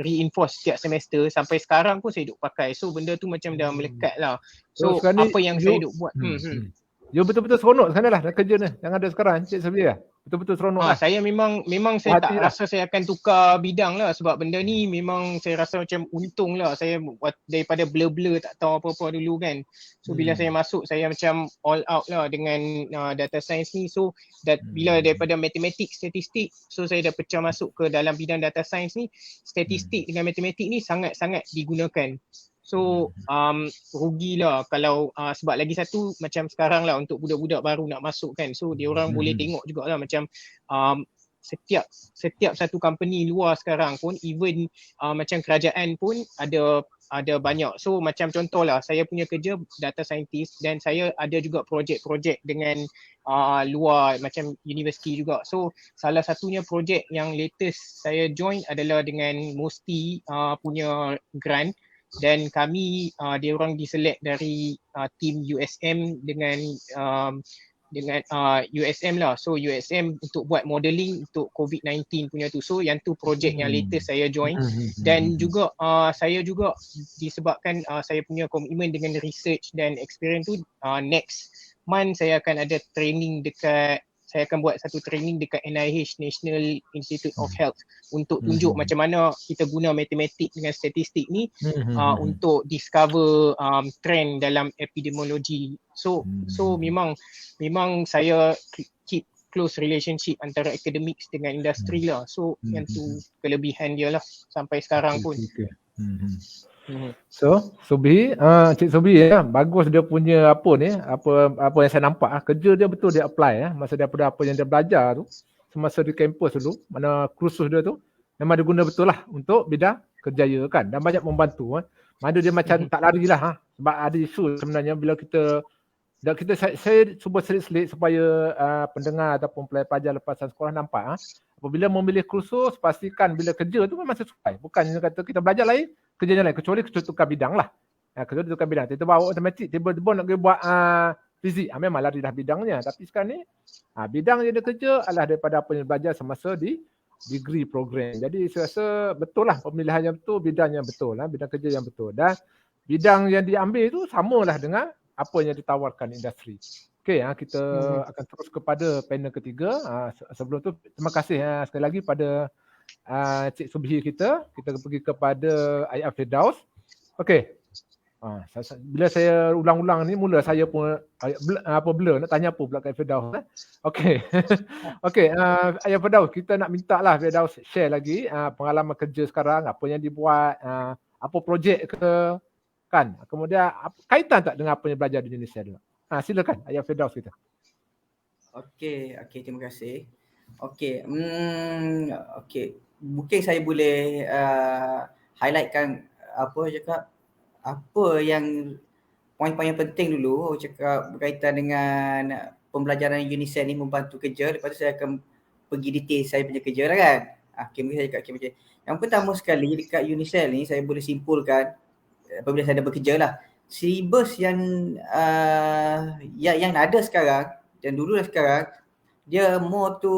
reinforce setiap semester sampai sekarang pun saya duk pakai. So benda tu macam dah melekat lah. So sekarang ni apa yang saya duk buat. You betul-betul seronok sekarang lah nak kerja ni yang ada sekarang Cik Sophie lah. Betul-betul seronok lah. Saya memang saya tak rasa saya akan tukar bidang lah, sebab benda ni memang saya rasa macam untung lah. Saya daripada blur-blur tak tahu apa-apa dulu kan. So bila saya masuk, saya macam all out lah dengan data science ni. So bila daripada matematik, statistik, so saya dah pecah masuk ke dalam bidang data science ni. Statistik dengan matematik ni sangat-sangat digunakan. So rugilah kalau sebab lagi satu macam sekarang lah untuk budak-budak baru nak masuk kan. So dia orang boleh tengok jugalah macam setiap satu company luar sekarang pun, even macam kerajaan pun ada banyak. So macam contohlah, saya punya kerja data scientist dan saya ada juga projek-projek dengan luar macam universiti juga. So salah satunya projek yang latest saya join adalah dengan MOSTI punya grant. Dan kami dia orang diselect dari team USM dengan USM lah. So USM untuk buat modeling untuk COVID-19 punya tu. So yang tu projek yang latest saya join. Dan juga saya juga disebabkan saya punya komitmen dengan research dan experience tu, next month saya akan ada training saya akan buat satu training dekat NIH, National Institute of Health, untuk tunjuk macam mana kita guna matematik dengan statistik ni untuk discover trend dalam epidemiologi. So memang saya keep close relationship antara academics dengan industri lah. So yang tu kelebihan dia lah sampai sekarang pun. So Sobi, Cik Sobi ya, bagus dia punya apa yang saya nampak kerja dia betul dia apply masa daripada apa yang dia belajar tu semasa di kampus dulu, mana kursus dia tu memang dia guna betul lah untuk bidang kerjaya kan, dan banyak membantu mana dia macam tak lari lah sebab ada isu sebenarnya bila kita saya cuba selit-selit supaya pendengar ataupun pelajar lepasan sekolah nampak apabila memilih kursus, pastikan bila kerja tu memang sesuai. Bukan kata kita belajar lain, kerjanya lain, kecuali kita tukar bidang lah. Kecuali tukar bidang. Kita bawa matematik, tiba-tiba nak pergi buat fizik. Memang lari dah bidangnya. Tapi sekarang ni, bidang yang dia kerja adalah daripada apa yang belajar semasa di degree program. Jadi saya rasa betul lah pemilihan yang betul, bidang yang betul lah, bidang kerja yang betul. Dan bidang yang diambil tu samalah dengan apa yang ditawarkan industri. Okey, kita akan terus kepada panel ketiga. Sebelum tu, terima kasih sekali lagi pada Cik Subhi kita. Kita pergi kepada Ayat Firdaus. Okey. Bila saya ulang-ulang ni, mula saya pun blur nak tanya apa pula kat Firdaus. Okey. Okey, Ayat Firdaus, kita nak minta lah Firdaus share lagi pengalaman kerja sekarang, apa yang dibuat, apa projek ke, kan? Kemudian kaitan tak dengan apa yang belajar di Indonesia dulu? Silakan Ayat Firdaus kita. Okey, terima kasih. Okey, mungkin saya boleh highlightkan apa yang poin-poin yang penting dulu, cakap berkaitan dengan pembelajaran UNICEF ni membantu kerja. Lepas tu saya akan pergi detail saya punya kerja lah kan. Mungkin saya cakap macam yang pertama sekali dekat UNICEF ni saya boleh simpulkan apabila saya dah bekerja lah. Silibus yang ada sekarang dan dulu dan sekarang, dia more to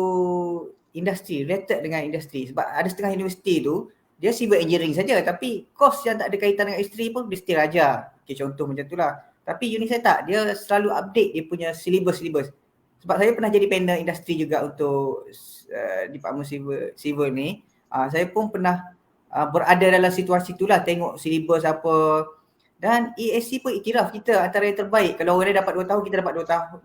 industri, related dengan industri. Sebab ada setengah universiti tu dia civil engineering saja, tapi course yang tak ada kaitan dengan industri pun dia still ajar. Contoh macam tu lah. Tapi UNICEF tak, dia selalu update dia punya silibus. Sebab saya pernah jadi panel industri juga untuk Department Civil ni. Saya pun pernah berada dalam situasi itulah, tengok silibus apa. Dan EAC pun iktiraf kita antara yang terbaik. Kalau orang dapat 2 tahun, kita dapat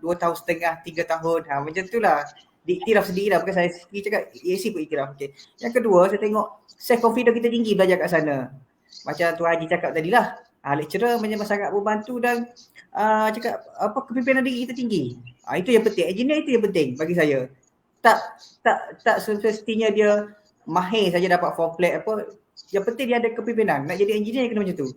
2 tahun setengah, 3 tahun. Macam tu lah. Diiktiraf sendiri lah. Bukan saya sendiri cakap, EAC pun iktiraf. Okay. Yang kedua, saya tengok self-confidence kita tinggi belajar kat sana. Macam Tuan Haji cakap tadi lah. Lecturer memang sangat membantu dan cakap kepimpinan diri kita tinggi. Itu yang penting. Engineer itu yang penting bagi saya. Tak semestinya dia mahir saja dapat 4 flat apa. Yang penting dia ada kepimpinan. Nak jadi engineer kena macam tu.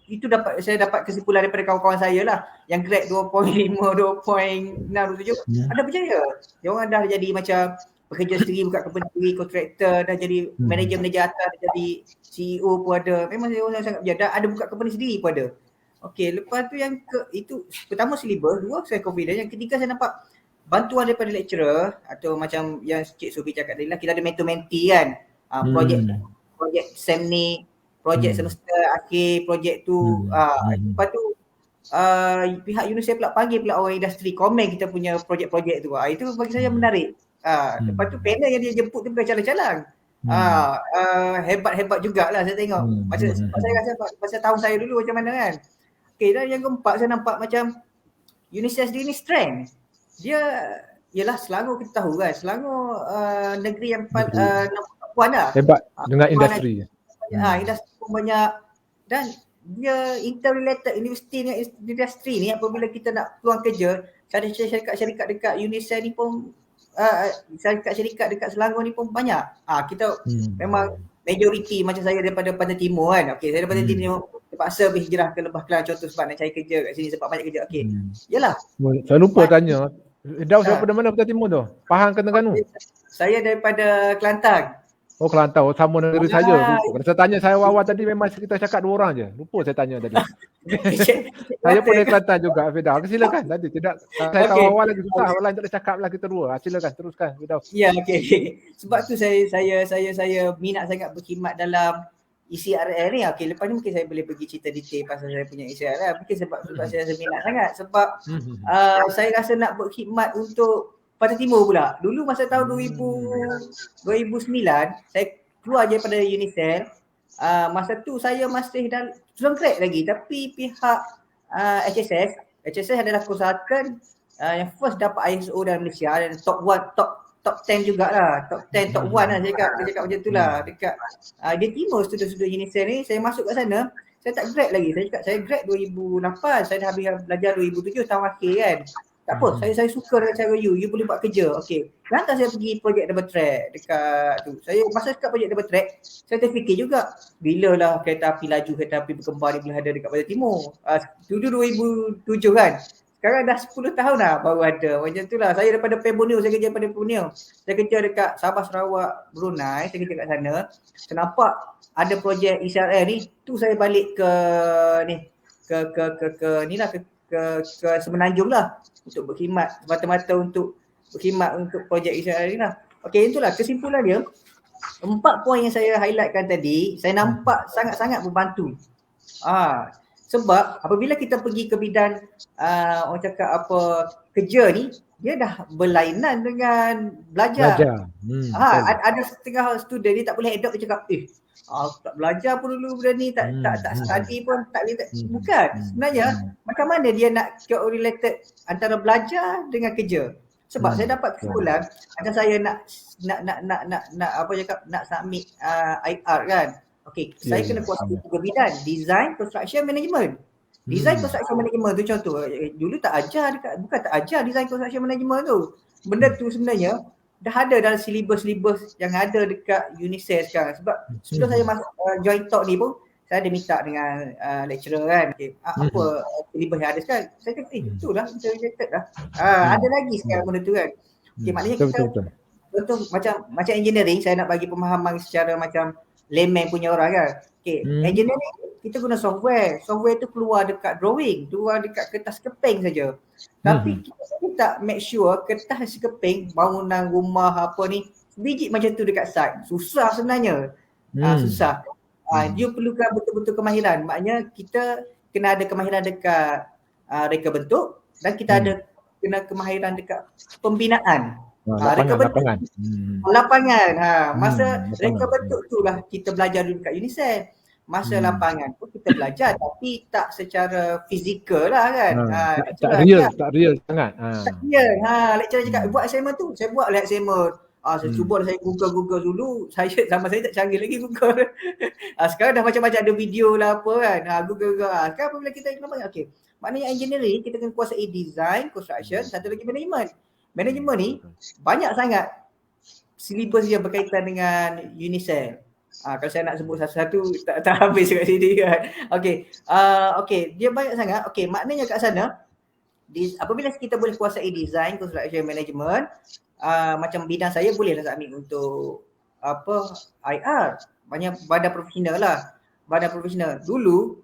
Itu saya dapat kesimpulan daripada kawan-kawan saya lah yang grade 2.5, 2.6, 2.7 ada berjaya. Dia orang dah jadi macam bekerja sendiri, buka company sendiri, kontraktor, dah jadi manager atas, dah jadi CEO pun ada. Memang saya orang sangat bijak. Dah ada buka company sendiri pun ada. Okey, lepas tu itu pertama syllabus, dua saya confident, yang ketiga saya nampak bantuan daripada lecturer atau macam yang Cik Sophie cakap tadi lah, kita ada mentor-mentee kan. Projek SEM ni, projek semester akhir, projek tu. Lepas tu pihak UNICEF pula panggil pula orang industri komen kita punya projek-projek tu. Itu bagi saya menarik. Lepas tu panel yang dia jemput tu bukan calang-calang. Hebat-hebat jugalah saya tengok. Macam saya rasa pasal tahun saya dulu macam mana kan. Okay, dan yang keempat saya nampak macam UNICEF sendiri ni strength. Dia ialah Selangor, kita tahu kan, Selangor negeri yang puan lah. Hebat dengan industri. Industri pun banyak dan dia interrelated universiti dengan industri ni. Apabila kita nak peluang kerja, syarikat-syarikat dekat UNICEF ni pun syarikat-syarikat dekat Selangor ni pun banyak. Kita memang majoriti macam saya daripada Pantai Timur kan. Okey, saya daripada Pantai Timur terpaksa berhijrah ke Lebah Kelang contoh sebab nak cari kerja kat sini sebab banyak kerja. Okey. Yalah. Saya lupa tanya. Daus daripada mana Pantai Timur tu? Pahang ke Terengganu? Saya daripada Kelantan. Oh, Kelantan. Oh, sama negeri saya. Kalau saya tanya saya awal tadi memang kita cakap 2 orang je. Lupa saya tanya tadi. Saya pun dari Kelantan juga, Firdaus. Silakan tadi. Tidak saya tahu awal lagi susah. Awal lain tak boleh cakap lah kita dua. Silakan teruskan Firdaus. Ya, okey. Sebab tu saya minat sangat berkhidmat dalam ECRL ni. Okey, lepas ni mungkin saya boleh pergi cerita detail pasal saya punya ECRL. Mungkin sebab saya minat sangat sebab saya rasa nak berkhidmat untuk Pantai Timur pula. Dulu masa tahun 2009 saya keluar je daripada UNICEF. Masa tu saya masih dalam student grad lagi, tapi pihak HSS adalah konsultan yang first dapat ISO dalam Malaysia dan top 10 jugalah. Top 10, top 1 lah dia cakap macam tu lah. Dekat dia timur student-student UNICEF ni, saya masuk kat sana, saya tak grad lagi. Saya grad 2008, saya dah habis belajar 2007 tahun akhir kan. Tak apa, saya suka dengan cara you boleh buat kerja. Okey. Hantar saya pergi projek double track dekat tu. Saya masa dekat projek double track, saya terfikir juga bila lah kereta api laju, kereta api berkembang ni boleh ada dekat Pantai Timur. Dulu 2007 kan. Sekarang dah 10 tahun dah baru ada. Macam tu lah. Saya daripada Pemborneo, saya kerja daripada Pemborneo. Saya kerja dekat Sabah, Sarawak, Brunei. Saya kerja kat sana. Saya nampak ada projek ECRL ni. Tu saya balik ke ni. Ke Semenanjung lah. Untuk berkhidmat. Semata-mata untuk berkhidmat untuk projek ECRL ni lah. Okey, itulah kesimpulan dia. 4 poin yang saya highlightkan tadi, saya nampak sangat-sangat membantu. Sebab apabila kita pergi ke bidang orang cakap apa kerja ni, dia dah berlainan dengan belajar. Ada setengah student ni tak boleh adopt, dia cakap tak belajar pun dulu benda ni, tak study pun tak boleh. Bukan. Sebenarnya macam mana dia nak related antara belajar dengan kerja. Sebab saya dapat kesimpulan ada saya nak apa cakap nak submit IR kan. Okey, saya kena kuasai 3 bidang, design, construction, management. Design, construction, management tu contoh. Dulu tak ajar bukan tak ajar design, construction, management tu. Benda tu sebenarnya dah ada dalam silibus-silibus yang ada dekat UNICEF sekarang. Sebab sebelum saya masuk join talk ni pun saya ada minta dengan lecturer kan. Apa silibus yang ada sekarang. Saya kata itulah related dah. Ada lagi sekarang benda tu kan. Okey, maknanya kita contoh macam engineering, saya nak bagi pemahaman secara macam layman punya orang kan. Okay, engineering kita guna software. Software tu keluar dekat drawing, keluar dekat kertas keping saja. Tapi kita tak make sure kertas keping, bangunan rumah apa ni, biji macam tu dekat site. Susah sebenarnya. Susah. Dia perlukan betul-betul kemahiran. Maknanya kita kena ada kemahiran dekat reka bentuk dan kita ada kena kemahiran dekat pembinaan. Lapangan. Masa reka bentuk tu lah kita belajar dulu kat UNICEF. Masa lapangan pun kita belajar tapi tak secara fizikal lah kan. Tak real sangat. Tak real. Lecturer cakap buat assignment tu, saya buat lah assignment. Saya cuba saya Google dulu. Saya tak canggih lagi Google. Sekarang dah macam-macam ada video lah apa kan. Google. Sekarang apabila kita okey. Maknanya engineering kita kena kuasai design, construction, satu lagi management. Management ni banyak sangat silibus yang berkaitan dengan UNICEF. Kalau saya nak sebut satu-satu tak habis kat sini kan. Okey. Dia banyak sangat. Okey, maknanya kat sana apabila kita boleh kuasai design, construction management, macam bidang saya bolehlah submit untuk IR, banyak badan profesional lah. Badan profesional dulu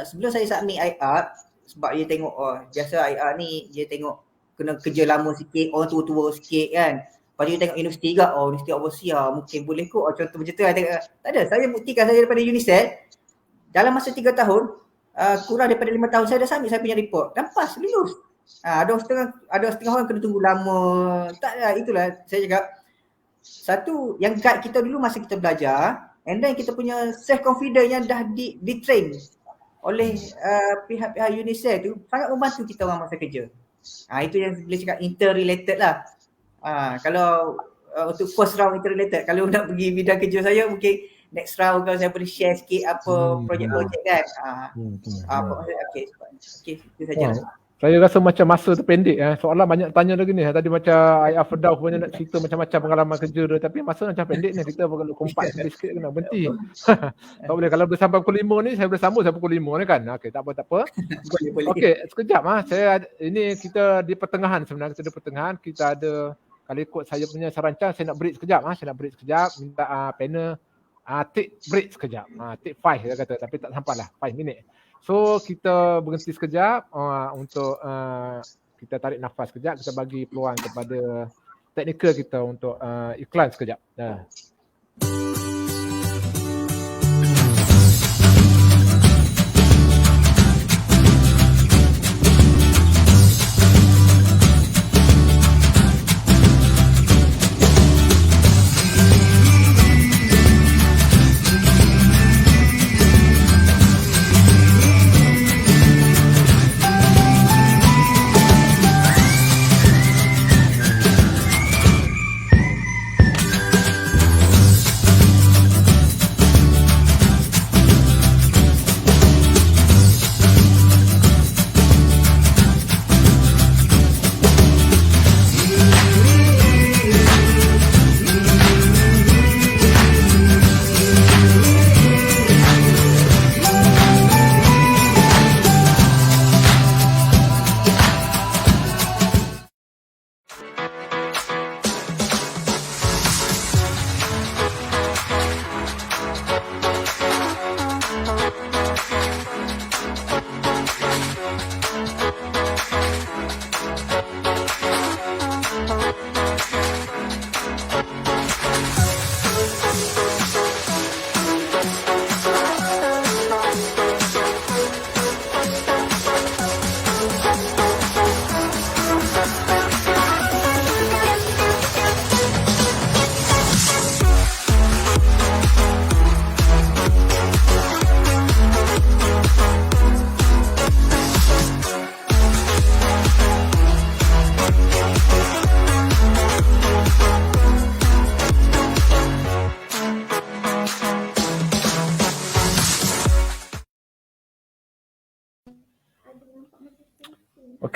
sebelum saya submit IR, sebab dia tengok biasa IR ni dia tengok kena kerja lama sikit, orang tua-tua sikit kan. Lepas tu dia tengok universiti juga, universiti overseas mungkin boleh kot, contoh macam tu lah. Tak ada, saya buktikan saya daripada UNICEF dalam masa 3 tahun, kurang daripada 5 tahun saya dah submit saya punya report dan pass, lulus. Ada setengah orang kena tunggu lama. Tak lah, itulah saya cakap. Satu, yang guide kita dulu masa kita belajar, and then kita punya self confidence yang dah di-train oleh pihak-pihak UNICEF tu sangat membantu kita orang masa kerja. Itu yang boleh cakap interrelated lah. Kalau untuk first round interrelated, kalau nak pergi bidang kerja saya mungkin next round kalau saya boleh share sikit apa projek-projek kan. Okay, itu saja. Saya rasa macam masa tu pendek. Soalan banyak tanya lagi ni. Tadi macam Ayah Firdaus punya nak cerita macam-macam pengalaman kerja dia. Tapi masa macam pendek ni. Kita kalau kompak sikit kena berhenti. Tak boleh. Kalau boleh sampai pukul 5 ni, saya boleh sambung sampai pukul 5 ni kan. Okey, tak apa. Okey, sekejap. Ini kita di pertengahan sebenarnya. Kita di pertengahan. Kita ada, kalau ikut saya punya serancang, saya nak break sekejap. Minta panel take break sekejap. Take 5 dia kata. Tapi tak sampai lah 5 minit. So kita berhenti sekejap untuk kita tarik nafas sekejap, kita bagi peluang kepada teknikal kita untuk iklan sekejap.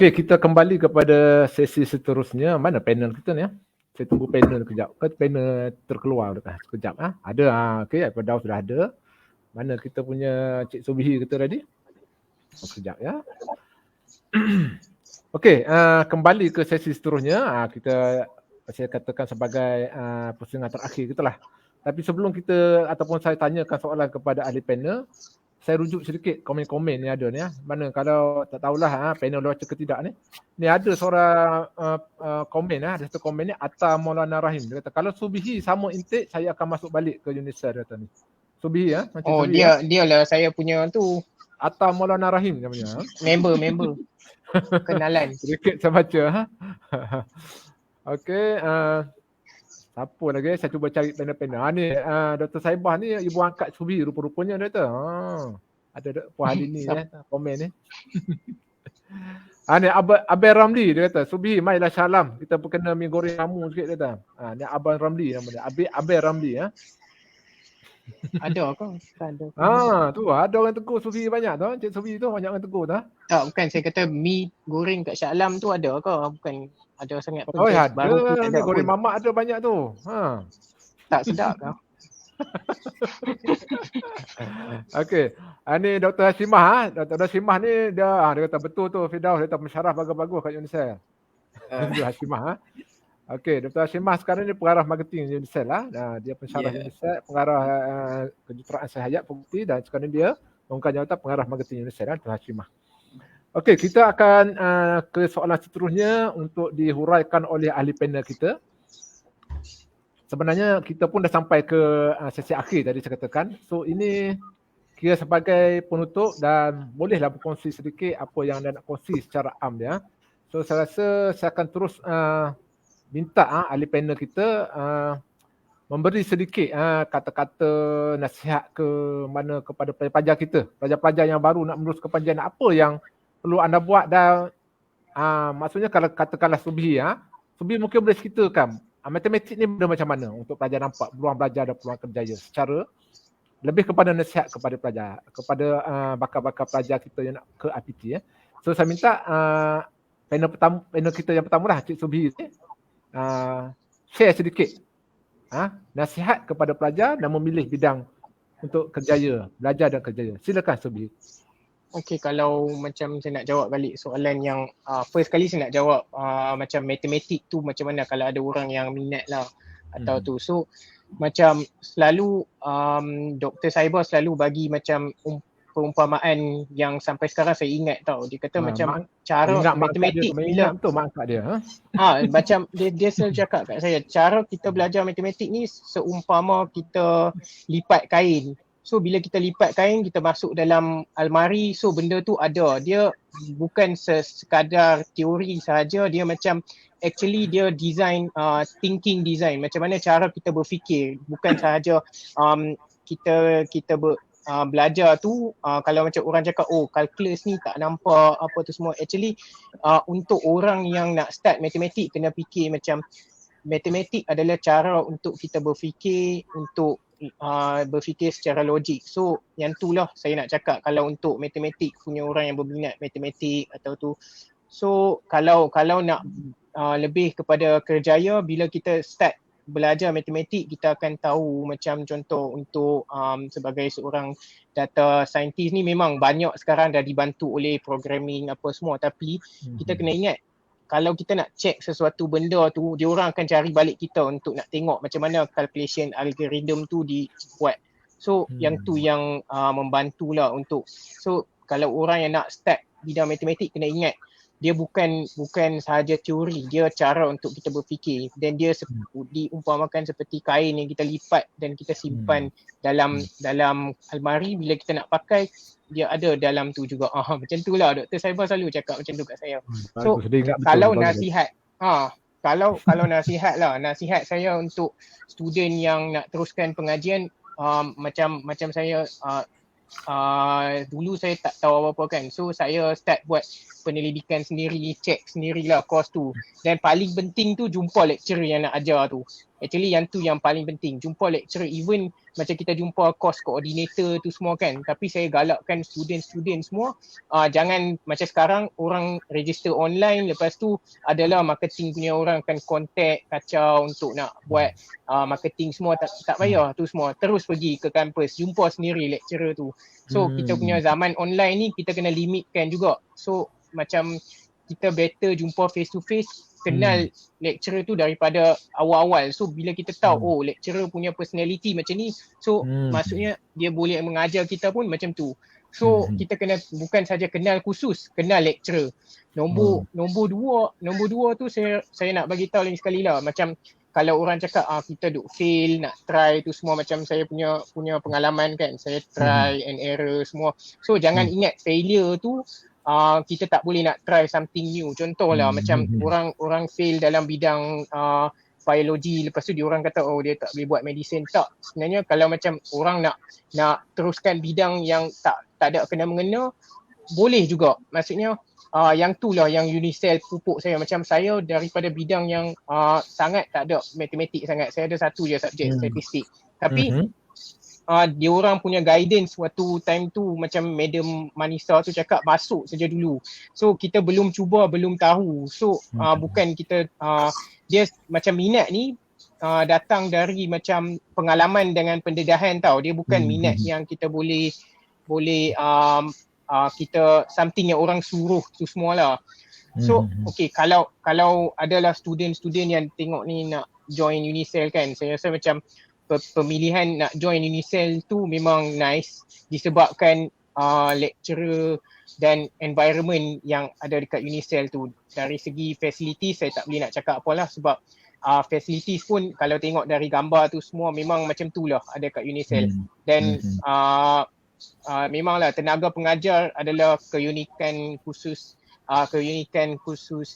Okey, kita kembali kepada sesi seterusnya. Mana panel kita ni? Saya tunggu panel kejap. Panel terkeluar dekat sekejap. Ada. Okey, Firdaus sudah ada. Mana kita punya Cik Subihi kita tadi? Sekejap ya. Okey, kembali ke sesi seterusnya. Saya katakan sebagai pusingan terakhir kita lah. Tapi sebelum kita ataupun saya tanyakan soalan kepada ahli panel, saya rujuk sedikit komen-komen ni ada ni. Mana kalau tak tahulah panel baca ke tidak ni. Ni ada seorang komen ada satu komen ni Atta Maulana Rahim. Dia kata kalau Subihi sama intake saya akan masuk balik ke UNICEF dia kata ni. Subihi macam Subihi, dia lah saya punya tu. Atta Maulana Rahim namanya. Member. Kenalan. Sedikit saya baca Okey, siapa lagi? Saya cuba cari panel-panel. Ni Dr. Saibah ni ibu angkat Subihi rupa-rupanya dia kata. Ada Puan Halini komen ni. Ni Abang Ramli dia kata, Subihi mailah salam. Kita kena mi goreng kamu sikit dia kata. Ni Abang Ramli nama dia. Abang Ramli Ada ke? Ada. Tu ada orang tegur Subihi banyak tu. Cik Subihi tu banyak orang tegur tu. Tak, bukan saya kata mi goreng kat Shah Alam tu ada ke? Bukan ada sangat. Ada. Mi goreng mamak ada banyak tu. Tak sedap ke? Okey. Ni Dr. Hashimah. Dr. Hashimah ni dia kata betul tu Firdaus, dia tak mensyarah bagus-bagus kat Unicef. Dr. Hashimah. Okey, Dr. Hashimah sekarang ni pengarah marketing Unicef lah. Dia pensyarah Unicef, pengarah kejuruteraan Hayat Pembukti dan sekarang dia mengangkat jawatan pengarah marketing Unicef lah, Dr. Hashimah. Okey, kita akan ke soalan seterusnya untuk dihuraikan oleh ahli panel kita. Sebenarnya kita pun dah sampai ke sesi akhir tadi saya katakan. So ini kira sebagai penutup dan bolehlah berkongsi sedikit apa yang anda nak kongsi secara am ya. So saya rasa saya akan terus minta ahli panel kita memberi sedikit kata-kata nasihat ke mana kepada pelajar-pelajar kita, pelajar-pelajar yang baru nak meneruskan pengajian, apa yang perlu anda buat dan maksudnya kalau katakanlah Subhi Subhi mungkin boleh ceritakan matematik ni benda macam mana untuk pelajar nampak peluang belajar dan peluang kerjaya secara lebih kepada nasihat kepada pelajar, kepada bakal-bakal pelajar kita yang nak ke IPT ya. So saya minta panel kita yang pertama lah Cik Subhi share sedikit nasihat kepada pelajar dan memilih bidang untuk kerjaya, belajar dan kerjaya. Silakan Subhi. Okay, kalau macam saya nak jawab balik soalan yang first kali saya nak jawab macam matematik tu macam mana kalau ada orang yang minat lah atau tu. So macam selalu Dr. Saibah selalu bagi macam perumpamaan yang sampai sekarang saya ingat tau. Dia kata macam cara matematik bila betul mak angkat dia macam dia selalu cakap kat saya, cara kita belajar matematik ni seumpama kita lipat kain. So bila kita lipat kain, kita masuk dalam almari, so benda tu ada. Dia bukan sekadar teori sahaja, dia macam actually dia design, thinking design. Macam mana cara kita berfikir, bukan sahaja kita belajar tu, kalau macam orang cakap kalkulus ni tak nampak apa tu semua. Actually untuk orang yang nak start matematik kena fikir macam matematik adalah cara untuk kita berfikir, untuk berfikir secara logik. So yang itulah saya nak cakap kalau untuk matematik punya orang yang berminat matematik atau tu. So kalau nak lebih kepada kerjaya, bila kita start belajar matematik kita akan tahu macam contoh untuk sebagai seorang data scientist ni memang banyak sekarang dah dibantu oleh programming apa semua, tapi kita kena ingat kalau kita nak check sesuatu benda tu, dia orang akan cari balik kita untuk nak tengok macam mana calculation algorithm tu dibuat. So yang tu yang membantulah untuk. So kalau orang yang nak start bidang matematik kena ingat dia bukan sahaja teori, dia cara untuk kita berfikir, dan dia diumpamakan seperti kain yang kita lipat dan kita simpan dalam almari. Bila kita nak pakai, dia ada dalam tu juga. Macam tu lah Dr. Saibah selalu cakap macam tu kat saya. So kalau nasihat, kalau nasihat saya untuk student yang nak teruskan pengajian, macam saya dulu saya tak tahu apa-apa kan. So saya start buat penyelidikan sendiri, check sendirilah course tu. Dan paling penting tu jumpa lecturer yang nak ajar tu. Actually yang tu yang paling penting, jumpa lecturer. Even macam kita jumpa course coordinator tu semua kan. Tapi saya galakkan student-student semua jangan macam sekarang orang register online, lepas tu adalah marketing punya orang akan contact kacau untuk nak buat marketing semua. Tak payah tu semua, terus pergi ke kampus, jumpa sendiri lecturer tu. So kita punya zaman online ni kita kena limitkan juga. So macam kita better jumpa face to face, kenal lecturer tu daripada awal-awal. So bila kita tahu lecturer punya personality macam ni, so maksudnya dia boleh mengajar kita pun macam tu. So kita kena bukan saja kenal khusus, kenal lecturer. Nombor dua tu saya nak bagi tahu lagi sekali lah, macam kalau orang cakap kita duk fail, nak try tu semua, macam saya punya pengalaman kan, saya try and error semua. So jangan ingat failure tu kita tak boleh nak try something new. Contohlah macam orang fail dalam bidang biologi, lepas tu dia orang kata dia tak boleh buat medicine. Tak, sebenarnya kalau macam orang nak teruskan bidang yang tak ada kena mengena, boleh juga. Maksudnya yang tu lah yang Unicef pupuk saya. Macam saya daripada bidang yang sangat tak ada matematik sangat, saya ada satu je subjek statistik, tapi dia orang punya guidance waktu time tu macam Madam Manisa tu cakap masuk saja dulu. So kita belum cuba, belum tahu. So bukan kita dia macam minat ni datang dari macam pengalaman dengan pendedahan tau. Dia bukan minat yang kita boleh kita something yang orang suruh tu semualah. So okay, kalau adalah student yang tengok ni nak join Unicell kan, saya rasa macam pemilihan nak join Unicell tu memang nice disebabkan lecturer dan environment yang ada dekat Unicell tu. Dari segi facilities saya tak boleh nak cakap apalah sebab facilities pun kalau tengok dari gambar tu semua memang macam tu lah ada kat Unicell. Dan memanglah tenaga pengajar adalah keunikan khusus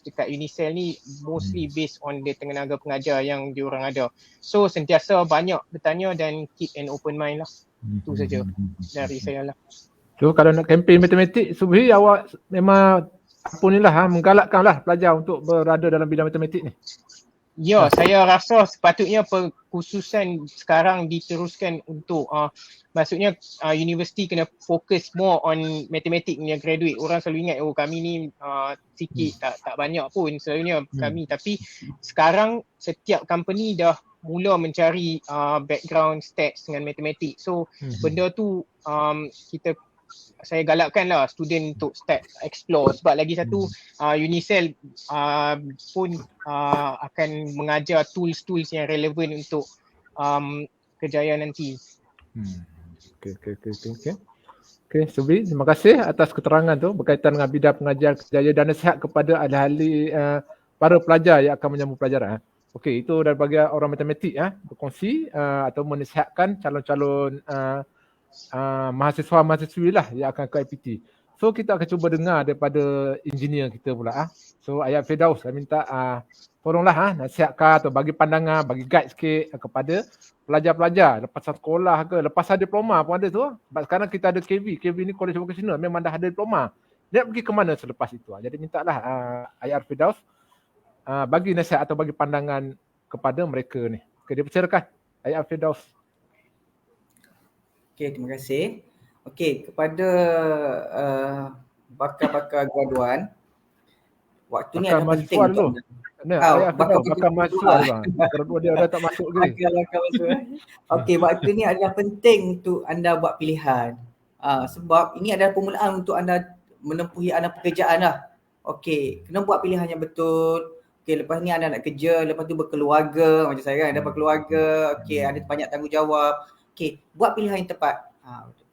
dekat Unicell ni mostly based on the tenaga pengajar yang diorang ada. So sentiasa banyak bertanya dan keep an open mind lah. Itu saja dari saya lah. So kalau nak kempen matematik, Subhi awak memang apa ni lah, menggalakkanlah pelajar untuk berada dalam bidang matematik ni. Ya, saya rasa sepatutnya perkhususan sekarang diteruskan untuk maksudnya universiti kena fokus more on matematik punya graduate. Orang selalu ingat kami ni sikit tak banyak pun selalunya kami, tapi sekarang setiap company dah mula mencari background stats dengan matematik. So benda tu saya galakkan lah student untuk start explore sebab lagi satu Unicell pun akan mengajar tools yang relevan untuk kejayaan nanti. Okay, Subhi, terima kasih atas keterangan tu berkaitan dengan bidang pengajar kerjaya dan nasihat kepada ahli-ahli para pelajar yang akan menyambung pelajaran. Okey, itu dari bagi orang matematik berkongsi atau menasihatkan calon-calon mahasiswa-mahasiswi lah yang akan ke IPT. So kita akan cuba dengar daripada engineer kita pula. So Ayat Firdaus, saya minta tolonglah nasihatkan atau bagi pandangan, bagi guide sikit kepada pelajar-pelajar lepas sekolah ke, lepas ada diploma pun ada tu. Sebab sekarang kita ada KV ni College Vocational memang dah ada diploma. Dia nak pergi ke mana selepas itu? Jadi mintalah Ayat Firdaus bagi nasihat atau bagi pandangan kepada mereka ni. Okay, dipersilakan Ayat Firdaus. Okey, terima kasih. Okey, kepada bakal-bakal graduan, waktu ni adalah penting untuk bakal mahasiswa bang. Graduan dia dah tak masuk lagi. Okey, waktu ni adalah penting untuk anda buat pilihan. Sebab ini adalah permulaan untuk anda menempuhi anda pekerjaan lah. Okey, kena buat pilihan yang betul. Okey, lepas ni anda nak kerja, lepas tu berkeluarga, macam saya kan, ada berkeluarga, okey, ada banyak tanggungjawab. Okey, buat pilihan yang tepat.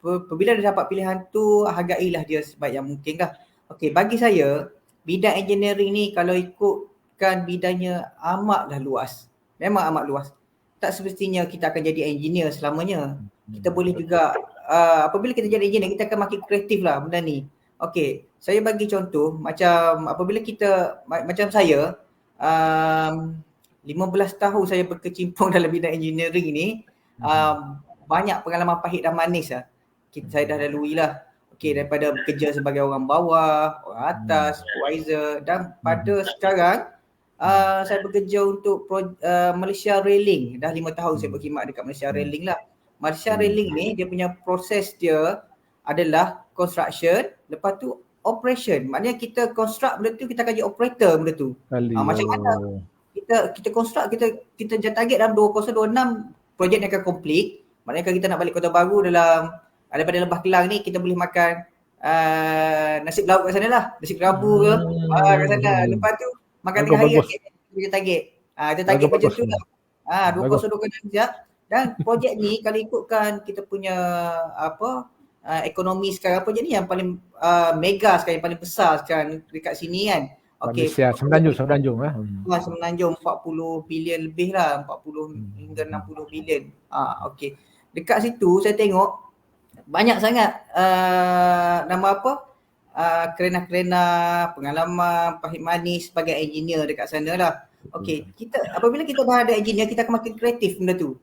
Apabila dah dapat pilihan tu, hargailah dia sebaik yang mungkin lah. Okey, bagi saya, bidang engineering ni kalau ikutkan bidangnya amatlah luas. Memang amat luas. Tak semestinya kita akan jadi engineer selamanya. Kita boleh juga, apabila kita jadi engineer, kita akan makin kreatif lah benda ni. Okey, saya bagi contoh, macam apabila kita, macam saya, 15 tahun saya berkecimpung dalam bidang engineering ni, banyak pengalaman pahit dan manis lah. Saya dah lalui lah. Okey, daripada bekerja sebagai orang bawah, orang atas, supervisor, dan pada sekarang saya bekerja untuk Malaysia Railing. Dah 5 tahun saya berkhidmat dekat Malaysia Railing lah. Malaysia Railing ni dia punya proses dia adalah construction, lepas tu operation. Maknanya kita construct benda tu, kita akan jadi operator benda tu. Macam mana kita construct, kita target dalam 2026 projek ni akan complete. Maknanya kalau kita nak balik Kota Baru daripada Lembah Kelang ni, kita boleh makan nasi lauk kat sana lah. Nasi kerabu ke kat sana. Lepas tu makan tengah hari kita target. Kita target macam tu lah. 2026 sekejap. Dan projek ni kalau ikutkan kita punya ekonomi sekarang, projek ni yang paling mega sekarang, yang paling besar sekarang dekat sini kan. Okey. Semenanjung. Semenanjung 40 bilion lebih lah, 40 hingga 60 bilion. Okey. Dekat situ saya tengok banyak sangat kerena pengalaman pahit manis sebagai engineer dekat sana lah. Okey, apabila kita dah ada engineer, kita akan makin kreatif benda tu.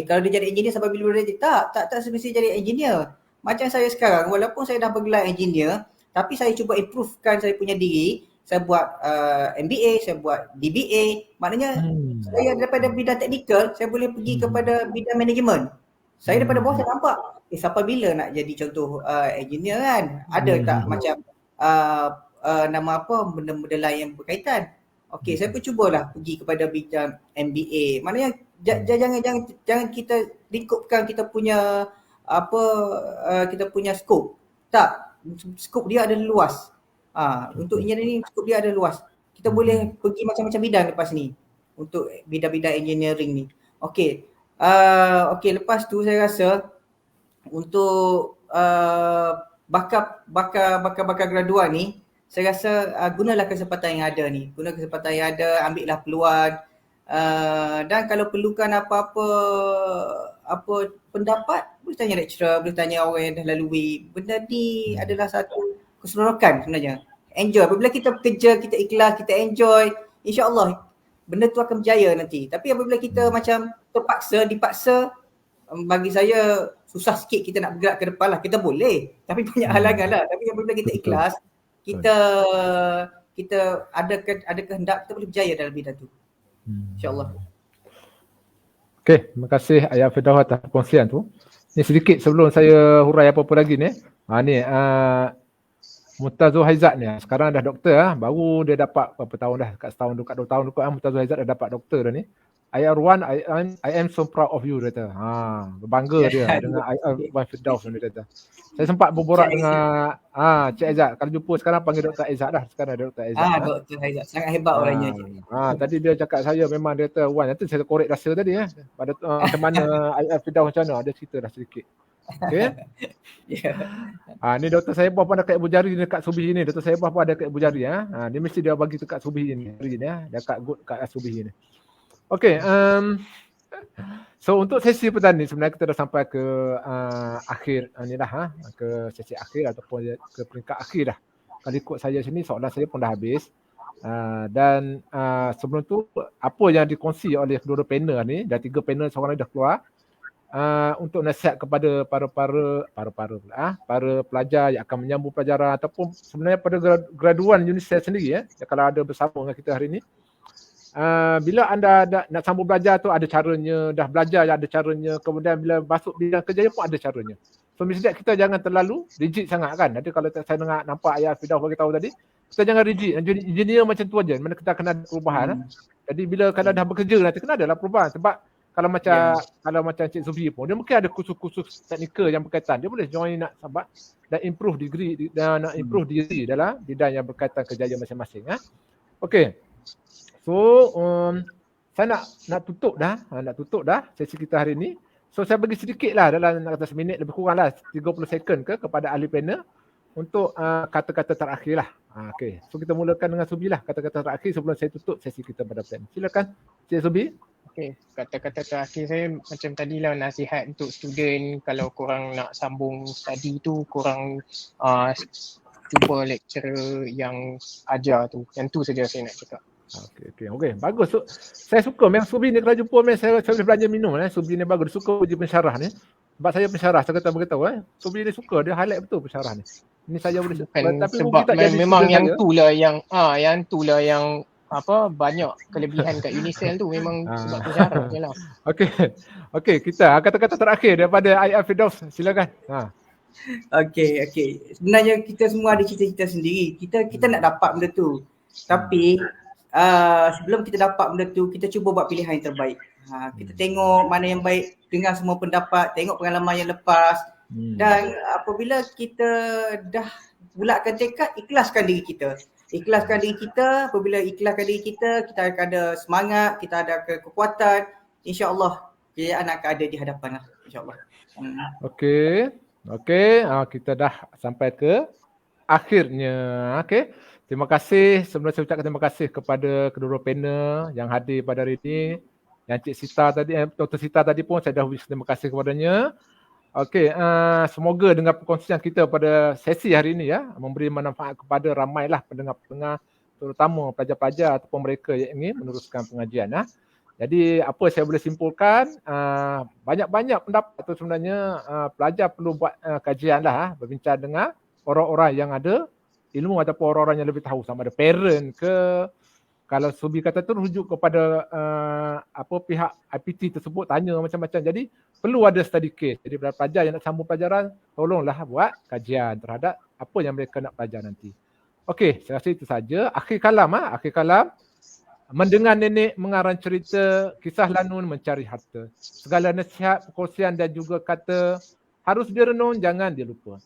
Kalau dia jadi engineer sampai bila dia tak semestinya jadi engineer. Macam saya sekarang, walaupun saya dah bergelar engineer, tapi saya cuba improvekan saya punya diri. Saya buat MBA, saya buat DBA. Maknanya saya daripada bidang teknikal, saya boleh pergi kepada bidang manajemen. Saya daripada bawah saya nampak, sampai bila nak jadi contoh engineer kan? Ada tak macam benda-benda lain yang berkaitan? Okey, saya pun cubalah pergi kepada bidang MBA. Maknanya jangan kita lingkupkan kita punya kita punya skop. Tak, skop dia ada luas. Untuk engineering skop dia ada luas. Kita boleh pergi macam-macam bidang lepas ni untuk bidang-bidang engineering ni. Okey. Lepas tu saya rasa untuk bakal graduan ni, saya rasa gunalah kesempatan yang ada ni. Guna kesempatan yang ada, ambillah peluang. Dan kalau perlukan apa-apa pendapat, boleh tanya lecturer, boleh tanya orang yang dah lalui. Benda ni adalah satu keseronokan sebenarnya. Enjoy. Apabila kita bekerja, kita ikhlas, kita enjoy, insya-Allah benda tu akan berjaya nanti. Tapi apabila kita macam dipaksa, bagi saya susah sikit kita nak bergerak ke depan lah. Kita boleh, tapi banyak halangan lah. Tapi apabila kita ikhlas, kita ada kehendak, kita boleh berjaya dalam bidang tu. InsyaAllah. Okey, terima kasih Ayah Firdaus atas perkongsian tu. Ni sedikit sebelum saya hurai apa-apa lagi ni. Murtazul Haizat ni sekarang dah doktor baru dia dapat berapa tahun dah, kat setahun dekat 2 tahun dekat Murtazul Haizat dah dapat doktor dah ni. IR1, I am so proud of you, dia kata. Berbangga dia dengan IR1 Firdaus dia kata. Saya sempat berborak dengan Cik Aizat. Kalau jumpa sekarang panggil Dr. Aizat dah. Sekarang ada Dr. Aizat. Dr. Aizat sangat hebat orangnya. Tadi dia cakap saya memang dia kata, Wan, nanti saya korek rasa tadi pada macam mana IR Firdaus macam mana, ada cerita dah sedikit. Okey. Ni Dr. Saibah pun ada kat Ibu Jari dekat Subihi ni. Dr. Saibah pun ada kat Ibu Jari Dia mesti dia bagi dekat Subihi ni. Dekat kat Subihi ni. Okey, so untuk sesi petang ni sebenarnya kita dah sampai ke akhir ni dah ke sesi akhir ataupun ke peringkat akhir dah. Kalau ikut saya sini soalan saya pun dah habis. Dan sebelum tu apa yang dikongsi oleh kedua panel ni, dah 3 panel seorang dah keluar untuk nasihat kepada para pelajar yang akan menyambung pelajaran ataupun sebenarnya pada graduan UNISEF sendiri kalau ada bersama dengan kita hari ni. Bila anda nak sambung belajar tu ada caranya, dah belajar ada caranya, kemudian bila masuk bidang kerja pun ada caranya. So mesti kita jangan terlalu rigid sangat kan. Nanti kalau saya nampak Ayah Firdaus bagi tahu tadi, kita jangan rigid. Engineer macam tu aja, mana kita kena ada perubahan. Jadi bila kalau dah bekerja nanti kena adalah perubahan sebab kalau macam Cik Zubi pun dia mungkin ada kursus-kursus teknikal yang berkaitan. Dia boleh join nak sahabat dan improve degree dan nak improve diri dalam bidang yang berkaitan kejayaan masing-masing. Okey. So saya nak tutup dah sesi kita hari ni. So saya bagi sedikit lah dalam atas minit lebih kurang lah 30 second kepada ahli panel untuk kata-kata terakhir lah. Okey. So kita mulakan dengan Subi lah kata-kata terakhir sebelum saya tutup sesi kita pada panel. Silakan Cik Subi. Okey, kata-kata terakhir saya macam tadilah nasihat untuk student kalau korang nak sambung study tu korang jumpa lecturer yang ajar tu. Yang tu saja saya nak cakap. Okey. Bagus. So, saya suka memang Subi ni kalau jumpa memang saya boleh belajar minum Subi ni bagus. Dia suka uji pensyarah ni. Sebab saya pensyarah, saya kata beritahu Subi ni suka, dia highlight betul pensyarah ni. Ini saya boleh tapi sebab memang yang itulah yang banyak kelebihan kat UNISEF tu memang sebab pensyarah jelah. Okey, kita kata-kata terakhir daripada IR Firdaus, silakan. Okey. Sebenarnya kita semua ada cita-cita sendiri. Kita nak dapat benda tu. Tapi sebelum kita dapat benda tu, kita cuba buat pilihan yang terbaik. Kita tengok mana yang baik, dengar semua pendapat, tengok pengalaman yang lepas. Dan apabila kita dah bulatkan tekad, ikhlaskan diri kita. Apabila ikhlaskan diri kita, kita akan ada semangat, kita ada kekuatan. InsyaAllah, kejayaan akan ada di hadapan lah. InsyaAllah. Okey, kita dah sampai ke akhirnya. Okey. Terima kasih, sebelum saya ucapkan terima kasih kepada kedua panel yang hadir pada hari ini. Yang Cik Sita tadi, Dr. Sita tadi pun saya dah wish terima kasih kepadanya. Okey, semoga dengan perkongsian kita pada sesi hari ini memberi manfaat kepada ramailah pendengar-pendengar terutama pelajar-pelajar ataupun mereka yang ingin meneruskan pengajian. Jadi apa saya boleh simpulkan, banyak-banyak pendapat tu sebenarnya pelajar perlu buat kajian lah, berbincang dengan orang-orang yang ada ilmu ataupun orang-orang yang lebih tahu sama ada parent ke, kalau Subi kata tu rujuk kepada pihak IPT tersebut tanya macam-macam. Jadi perlu ada study case. Jadi pelajar yang nak sambung pelajaran tolonglah buat kajian terhadap apa yang mereka nak belajar nanti. Okey, saya rasa itu saja. Akhir kalam Mendengar nenek mengarang cerita, kisah lanun mencari harta. Segala nasihat, perkongsian dan juga kata harus direnung, jangan dilupa.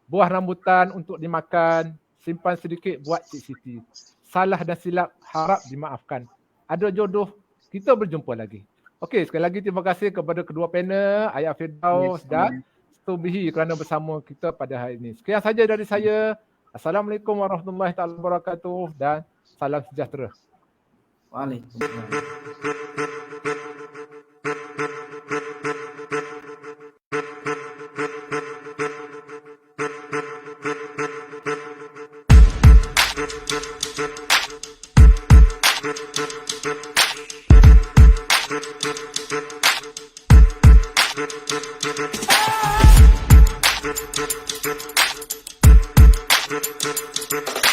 Buah rambutan untuk dimakan, simpan sedikit buat Cik Siti. Salah dan silap harap dimaafkan. Ada jodoh, kita berjumpa lagi. Okey, sekali lagi terima kasih kepada kedua panel, Ayah Firdaus dan Stubihi kerana bersama kita pada hari ini. Sekian saja dari saya. Assalamualaikum warahmatullahi taala wabarakatuh dan salam sejahtera. Waalaikumsalam. Thank you.